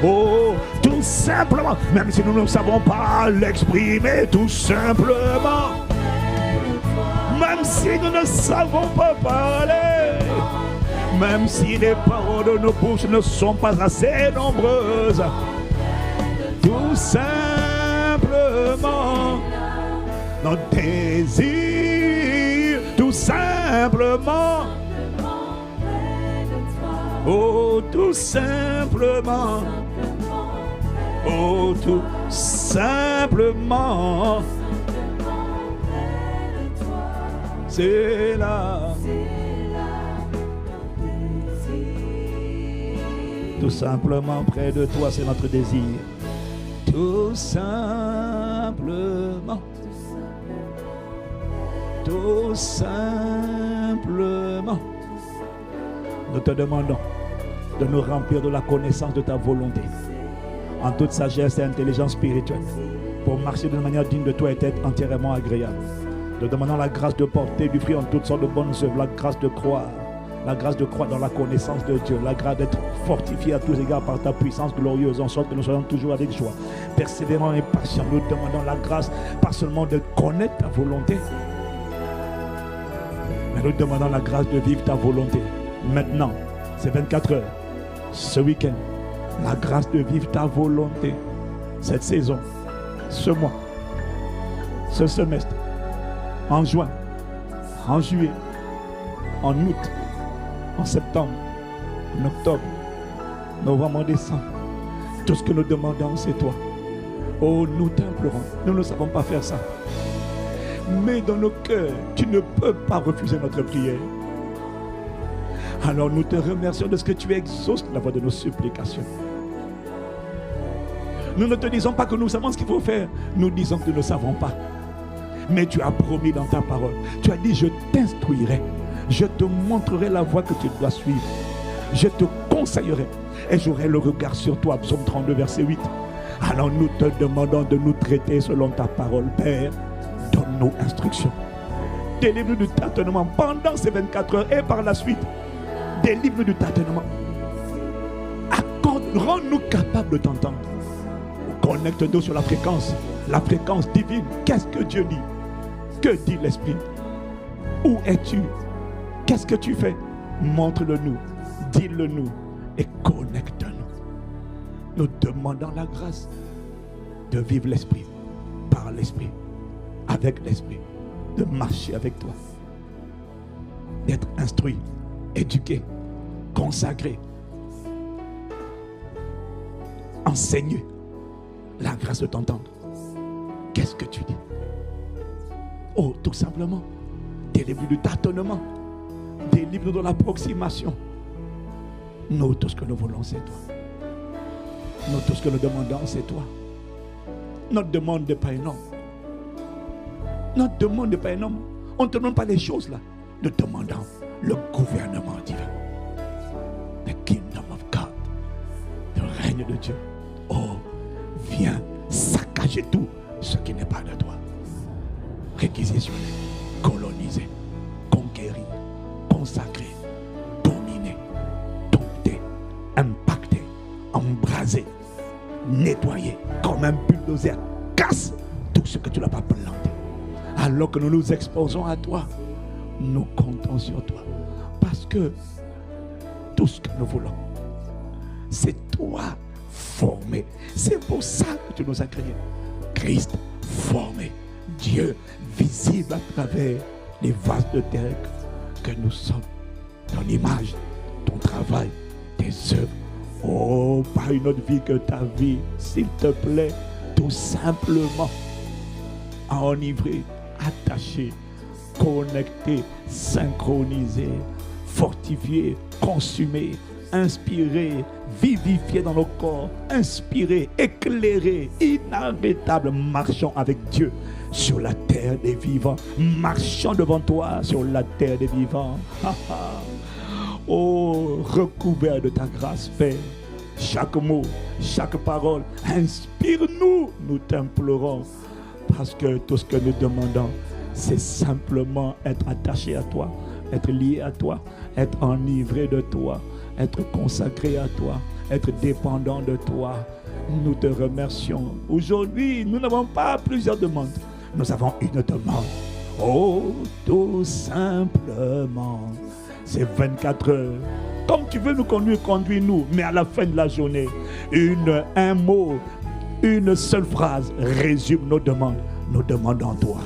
Oh, tout simplement, même si nous ne savons pas l'exprimer, tout simplement. Même si nous ne savons pas parler. Même si les paroles de nos bouches ne sont pas assez nombreuses, tout simplement, notre désir, tout simplement, oh, tout simplement, oh, tout simplement, c'est là. Tout simplement près de toi, c'est notre désir. Tout simplement. Tout simplement. Nous te demandons de nous remplir de la connaissance de ta volonté, en toute sagesse et intelligence spirituelle, pour marcher d'une manière digne de toi et être entièrement agréable. Nous demandons la grâce de porter du fruit en toutes sortes de bonnes œuvres, la grâce de croire. La grâce de croire dans la connaissance de Dieu, la grâce d'être fortifié à tous égards par ta puissance glorieuse, en sorte que nous soyons toujours avec joie, persévérants et patients. Nous demandons la grâce, pas seulement de connaître ta volonté, mais nous demandons la grâce de vivre ta volonté. Maintenant, c'est 24 heures, ce week-end, la grâce de vivre ta volonté, cette saison, ce mois, ce semestre, en juin, en juillet, en août, en septembre, en octobre, novembre, en décembre. Tout ce que nous demandons, c'est toi. Oh, nous t'implorons. Nous ne savons pas faire ça. Mais dans nos cœurs, tu ne peux pas refuser notre prière. Alors nous te remercions de ce que tu exauces la voix de nos supplications. Nous ne te disons pas que nous savons ce qu'il faut faire. Nous disons que nous ne savons pas. Mais tu as promis dans ta parole. Tu as dit, je t'instruirai. Je te montrerai la voie que tu dois suivre. Je te conseillerai et j'aurai le regard sur toi. Psaume 32, verset 8. Alors nous te demandons de nous traiter selon ta parole, Père. Donne-nous instruction. Délivre-nous du tâtonnement pendant ces 24 heures et par la suite. Délivre-nous du tâtonnement. Rends-nous capables de t'entendre. Connecte-nous sur la fréquence divine. Qu'est-ce que Dieu dit? Que dit l'Esprit? Où es-tu? Qu'est-ce que tu fais? Montre-le-nous, dis-le-nous et connecte-nous. Nous demandons la grâce de vivre l'Esprit, par l'Esprit, avec l'Esprit, de marcher avec toi, d'être instruit, éduqué, consacré, enseigné. La grâce de t'entendre. Qu'est-ce que tu dis? Oh, tout simplement, délivre du tâtonnement. Délivre-nous de l'approximation. Nous, tout ce que nous voulons, c'est toi. Nous, tout ce que nous demandons, c'est toi. Notre demande n'est pas énorme. Notre demande n'est pas énorme. On ne te demande pas les choses là. Nous demandons le gouvernement divin. The kingdom of God. Le règne de Dieu. Oh, viens saccager tout ce qui n'est pas de toi. Réquisitionner, coloniser, conquérir, consacrer, dominer, dompter, impacter, embraser, nettoyer comme un bulldozer. Casse tout ce que tu n'as pas planté. Alors que nous nous exposons à toi, nous comptons sur toi. Parce que tout ce que nous voulons, c'est toi formé. C'est pour ça que tu nous as créés. Christ formé, Dieu visible à travers les vases de terre que nous sommes. Ton image, ton travail, tes œuvres. Oh, pas une autre vie que ta vie, s'il te plaît, tout simplement enivré, attaché, connecté, synchronisé, fortifié, consumé, inspiré, vivifié dans nos corps, inspiré, éclairé, inarrêtable, marchant avec Dieu sur la terre des vivants, marchant devant toi sur la terre des vivants. Oh, recouvert de ta grâce, Père. Chaque mot, chaque parole, inspire-nous, nous t'implorons, parce que tout ce que nous demandons, c'est simplement être attaché à toi, être lié à toi, être enivré de toi, être consacré à toi, être dépendant de toi. Nous te remercions. Aujourd'hui, nous n'avons pas plusieurs demandes. Nous avons une demande. Oh, tout simplement. C'est 24 heures. Comme tu veux nous conduire, conduis-nous. Mais à la fin de la journée, un mot, une seule phrase résume nos demandes. Nous demandons toi.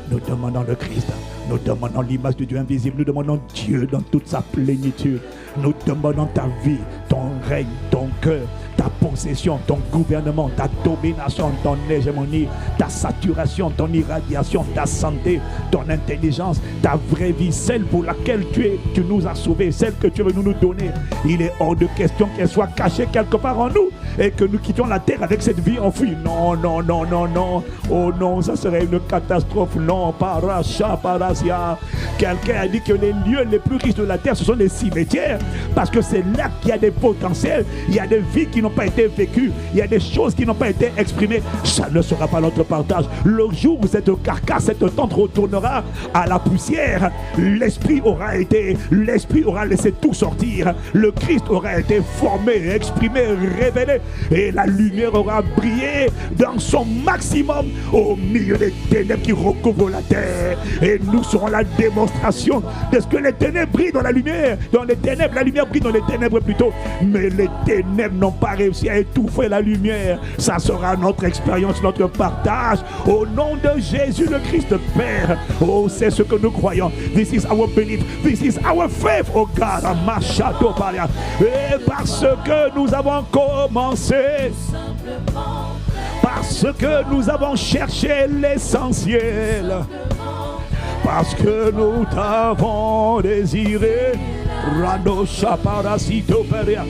Nous demandons le Christ. Nous demandons l'image de Dieu invisible. Nous demandons Dieu dans toute sa plénitude. Nous demandons ta vie, ton règne, ton cœur, ta possession, ton gouvernement, ta domination, ton hégémonie, ta saturation, ton irradiation, ta santé, ton intelligence, ta vraie vie, celle pour laquelle tu nous as sauvés, celle que tu veux nous donner. Il est hors de question qu'elle soit cachée quelque part en nous et que nous quittions la terre avec cette vie enfouie. Non, non, non, non, non. Oh non, ça serait une catastrophe. Non, paracha, parasia. Quelqu'un a dit que les lieux les plus riches de la terre, ce sont les cimetières. Parce que c'est là qu'il y a des potentiels, il y a des vies qui n'ont pas été vécues, il y a des choses qui n'ont pas été exprimées. Ça ne sera pas notre partage. Le jour où cette carcasse, cette tente retournera à la poussière, l'esprit aura laissé tout sortir. Le Christ aura été formé, exprimé, révélé, et la lumière aura brillé dans son maximum au milieu des ténèbres qui recouvrent la terre. Et nous serons la démonstration de ce que les ténèbres brillent dans la lumière, dans les ténèbres. La lumière brille dans les ténèbres plutôt, mais les ténèbres n'ont pas réussi à étouffer la lumière. Ça sera notre expérience, notre partage. Au nom de Jésus le Christ Père. Oh, c'est ce que nous croyons. This is our belief. This is our faith. Oh God, et parce que nous avons commencé, parce que nous avons cherché l'essentiel, parce que nous t'avons désiré. Rando Chaparasito Peria.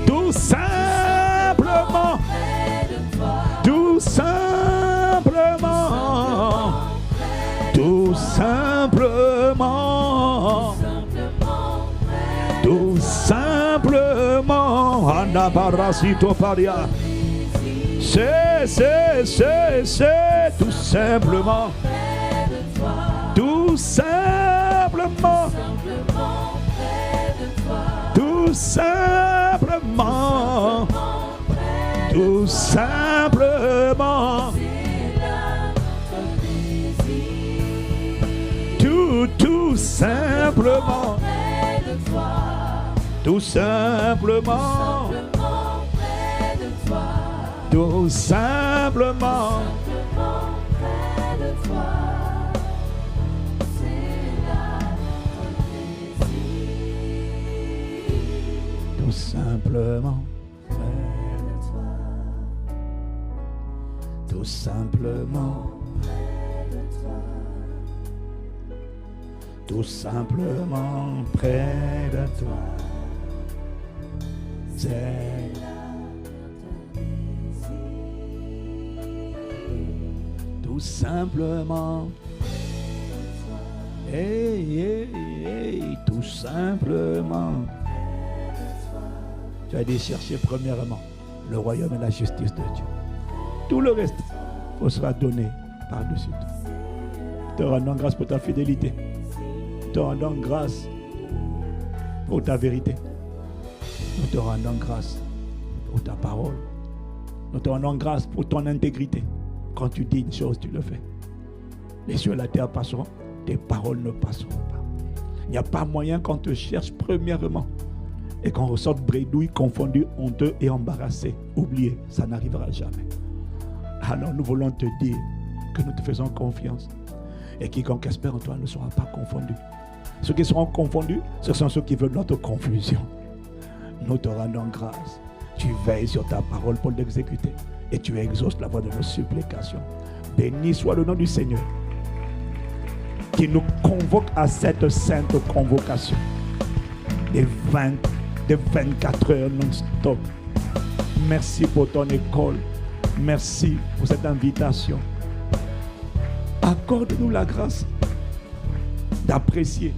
Tout simplement, tout simplement, tout simplement, tout simplement, Anabarasito Paria. C'est tout simplement, tout simplement. Tout simplement, tout simplement, tout simplement, tout simplement, tout simplement. Tout simplement près de toi, tout simplement près de toi, tout simplement près de toi, c'est là tout simplement, tout simplement. Tu as dû chercher premièrement le royaume et la justice de Dieu. Tout le reste vous sera donné par-dessus tout. Te rendons grâce pour ta fidélité. Te rendons grâce pour ta vérité. Nous te rendons grâce pour ta parole. Nous te rendons grâce pour ton intégrité. Quand tu dis une chose, tu le fais. Les cieux et la terre passeront, tes paroles ne passeront pas. Il n'y a pas moyen qu'on te cherche premièrement et qu'on ressorte bredouille, confondu, honteux et embarrassé. Oubliez, ça n'arrivera jamais. Alors nous voulons te dire que nous te faisons confiance. Et quiconque espère en toi ne sera pas confondu. Ceux qui seront confondus, ce sont ceux qui veulent notre confusion. Nous te rendons grâce. Tu veilles sur ta parole pour l'exécuter. Et tu exauces la voix de nos supplications. Béni soit le nom du Seigneur, qui nous convoque à cette sainte convocation des 24 heures non-stop. Merci pour ton école. Merci pour cette invitation. Accorde-nous la grâce d'apprécier,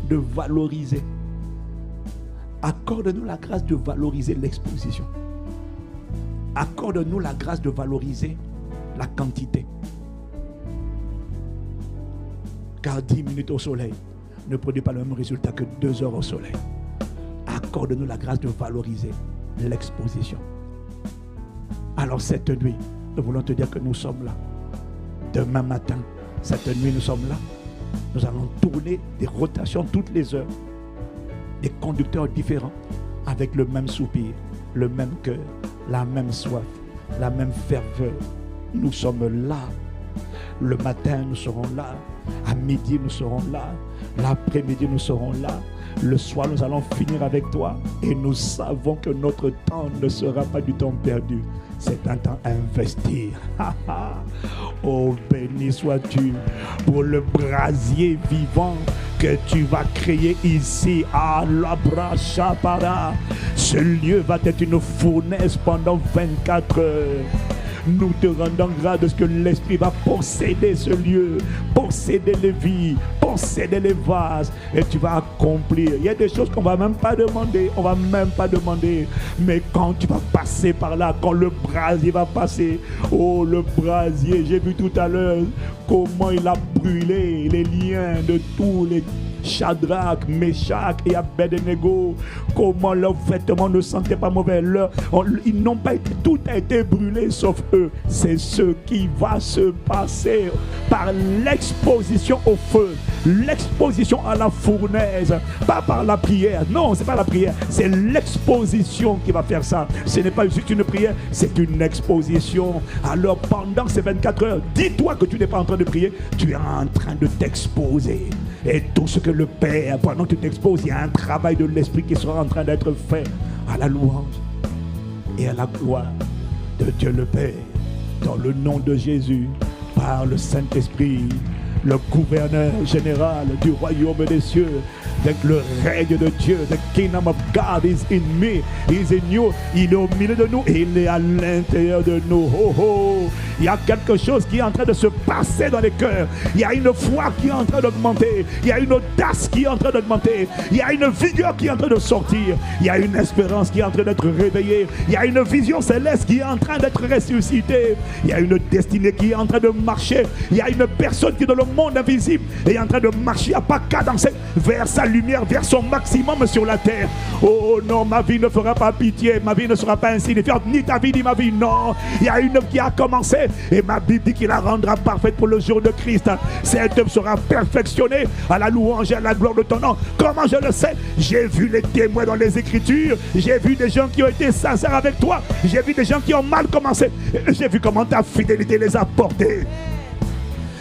de valoriser. Accorde-nous la grâce de valoriser l'exposition. Accorde-nous la grâce de valoriser la quantité. Car 10 minutes au soleil ne produit pas le même résultat que 2 heures au soleil. Accorde-nous la grâce de valoriser l'exposition. Alors cette nuit, nous voulons te dire que nous sommes là. Demain matin, cette nuit, nous sommes là. Nous allons tourner des rotations toutes les heures. Des conducteurs différents avec le même soupir, le même cœur, la même soif, la même ferveur. Nous sommes là. Le matin, nous serons là. À midi, nous serons là. L'après-midi, nous serons là. Le soir, nous allons finir avec toi. Et nous savons que notre temps ne sera pas du temps perdu. C'est un temps à investir. Oh, béni sois-tu pour le brasier vivant que tu vas créer ici à l'Abrachapara. Ce lieu va être une fournaise pendant 24 heures. Nous te rendons grâce de ce que l'Esprit va posséder ce lieu, posséder les vies, posséder les vases, et tu vas accomplir. Il y a des choses qu'on ne va même pas demander, mais quand tu vas passer par là, quand le brasier va passer, oh le brasier, j'ai vu tout à l'heure comment il a brûlé les liens de tous les Shadrach, Meshach et Abednego, comment leurs vêtements ne sentaient pas mauvais. Ils n'ont pas été, tout a été brûlé sauf eux. C'est ce qui va se passer par l'exposition au feu, l'exposition à la fournaise, pas par la prière. Non, c'est pas la prière, c'est l'exposition qui va faire ça. Ce n'est pas juste une prière, c'est une exposition. Alors pendant ces 24 heures, dis-toi que tu n'es pas en train de prier, tu es en train de t'exposer. Et tout ce que le Père, pendant que tu t'exposes, il y a un travail de l'Esprit qui sera en train d'être fait à la louange et à la gloire de Dieu le Père. Dans le nom de Jésus, par le Saint-Esprit, le gouverneur général du royaume des cieux, le règne de Dieu, the kingdom of God is in me, is in you. Il est au milieu de nous et il est à l'intérieur de nous. Oh, oh. Il y a quelque chose qui est en train de se passer dans les cœurs. Il y a une foi qui est en train d'augmenter. Il y a une audace qui est en train d'augmenter. Il y a une vigueur qui est en train de sortir. Il y a une espérance qui est en train d'être réveillée. Il y a une vision céleste qui est en train d'être ressuscitée. Il y a une destinée qui est en train de marcher. Il y a une personne qui est dans le monde invisible et est en train de marcher à pas cadencé vers sa lumière, vers son maximum sur la terre. Oh non, ma vie ne fera pas pitié. Ma vie ne sera pas insignifiante. Ni ta vie, ni ma vie. Non. Il y a une œuvre qui a commencé. Et ma Bible dit qu'il la rendra parfaite pour le jour de Christ. Cette œuvre sera perfectionnée à la louange et à la gloire de ton nom. Comment je le sais? J'ai vu les témoins dans les Écritures. J'ai vu des gens qui ont été sincères avec toi. J'ai vu des gens qui ont mal commencé. J'ai vu comment ta fidélité les a portés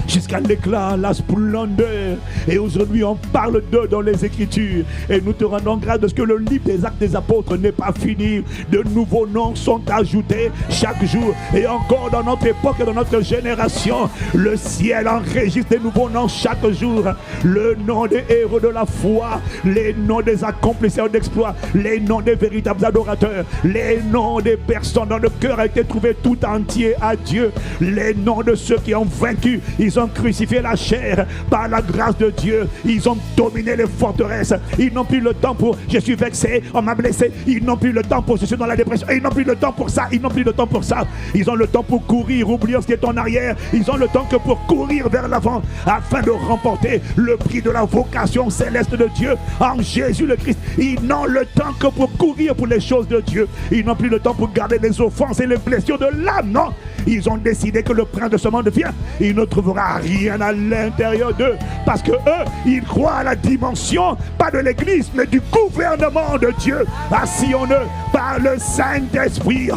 jusqu'à l'éclat, la splendeur. Et aujourd'hui, on parle d'eux dans les Écritures. Et nous te rendons grâce de ce que le livre des Actes des Apôtres n'est pas fini. De nouveaux noms sont ajoutés chaque jour. Et encore dans notre époque et dans notre génération, le ciel enregistre des nouveaux noms chaque jour. Le nom des héros de la foi, les noms des accomplisseurs d'exploits, les noms des véritables adorateurs, les noms des personnes dont le cœur a été trouvé tout entier à Dieu, les noms de ceux qui ont vaincu. Ils ont crucifié la chair par la grâce de Dieu. Ils ont dominé les forteresses. Ils n'ont plus le temps pour je suis vexé, on m'a blessé. Ils n'ont plus le temps pour je suis dans la dépression. Ils n'ont plus le temps pour ça. Ils n'ont plus le temps pour ça. Ils ont le temps pour courir, oubliant ce qui est en arrière. Ils ont le temps que pour courir vers l'avant afin de remporter le prix de la vocation céleste de Dieu en Jésus le Christ. Ils n'ont le temps que pour courir pour les choses de Dieu. Ils n'ont plus le temps pour garder les offenses et les blessures de l'âme. Non, ils ont décidé que le prince de ce monde vient. Il ne trouvera rien à l'intérieur d'eux parce que eux, ils croient à la dimension, pas de l'église, mais du gouvernement de Dieu assis en eux par le Saint-Esprit.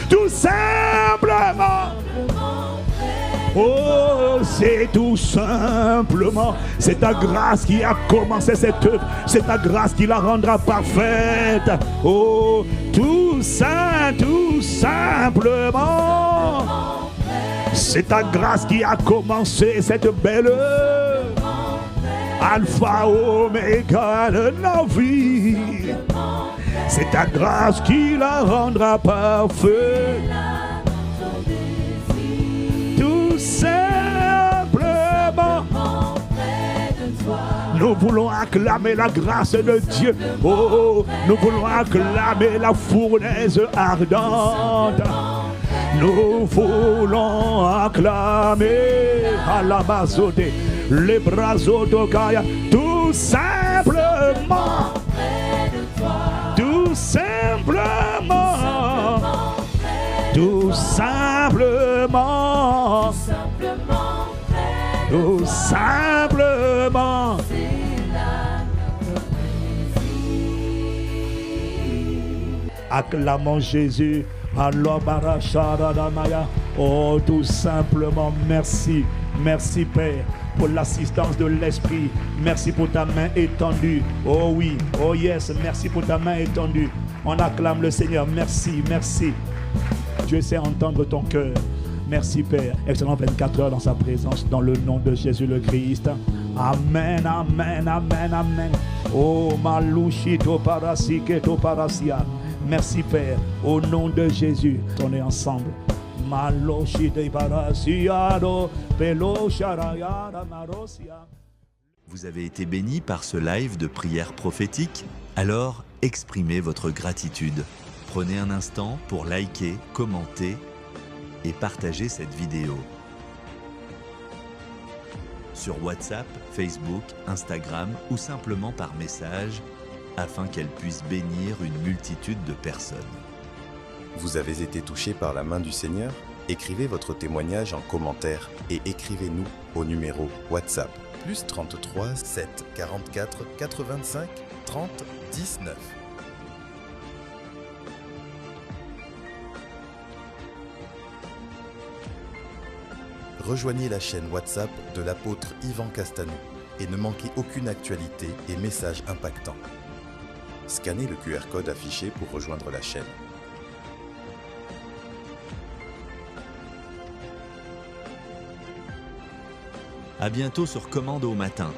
Tout simplement. Oh, c'est tout simplement, c'est ta grâce qui a commencé cette œuvre, c'est ta grâce qui la rendra parfaite. Oh, tout simplement, c'est ta grâce qui a commencé cette belle œuvre. Alpha, Oméga de nos vies, c'est ta grâce qui la rendra parfaite. Tout simplement, nous voulons acclamer la grâce de Dieu. Oh, nous voulons acclamer la fournaise ardente. Nous voulons acclamer à la basode, les bras d'Okaya. Tout simplement, tout simplement, tout simplement, tout simplement. Acclamons Jésus. Alors, oh, tout simplement, merci. Merci, Père, pour l'assistance de l'Esprit. Merci pour ta main étendue. Oh oui, oh yes, merci pour ta main étendue. On acclame le Seigneur. Merci, merci. Dieu sait entendre ton cœur. Merci, Père. Excellent 24 heures dans sa présence, dans le nom de Jésus le Christ. Amen, amen, amen, amen. Oh, malouchi to parasike to parasia. Merci, Père, au nom de Jésus. On est ensemble. Vous avez été béni par ce live de prière prophétique? Alors, exprimez votre gratitude. Prenez un instant pour liker, commenter et partager cette vidéo. Sur WhatsApp, Facebook, Instagram ou simplement par message, afin qu'elle puisse bénir une multitude de personnes. Vous avez été touché par la main du Seigneur? Écrivez votre témoignage en commentaire et écrivez-nous au numéro WhatsApp +33 7 44 85 30 19. Rejoignez la chaîne WhatsApp de l'apôtre Yvan Castanou et ne manquez aucune actualité et message impactant. Scannez le QR code affiché pour rejoindre la chaîne. À bientôt sur Commando au matin.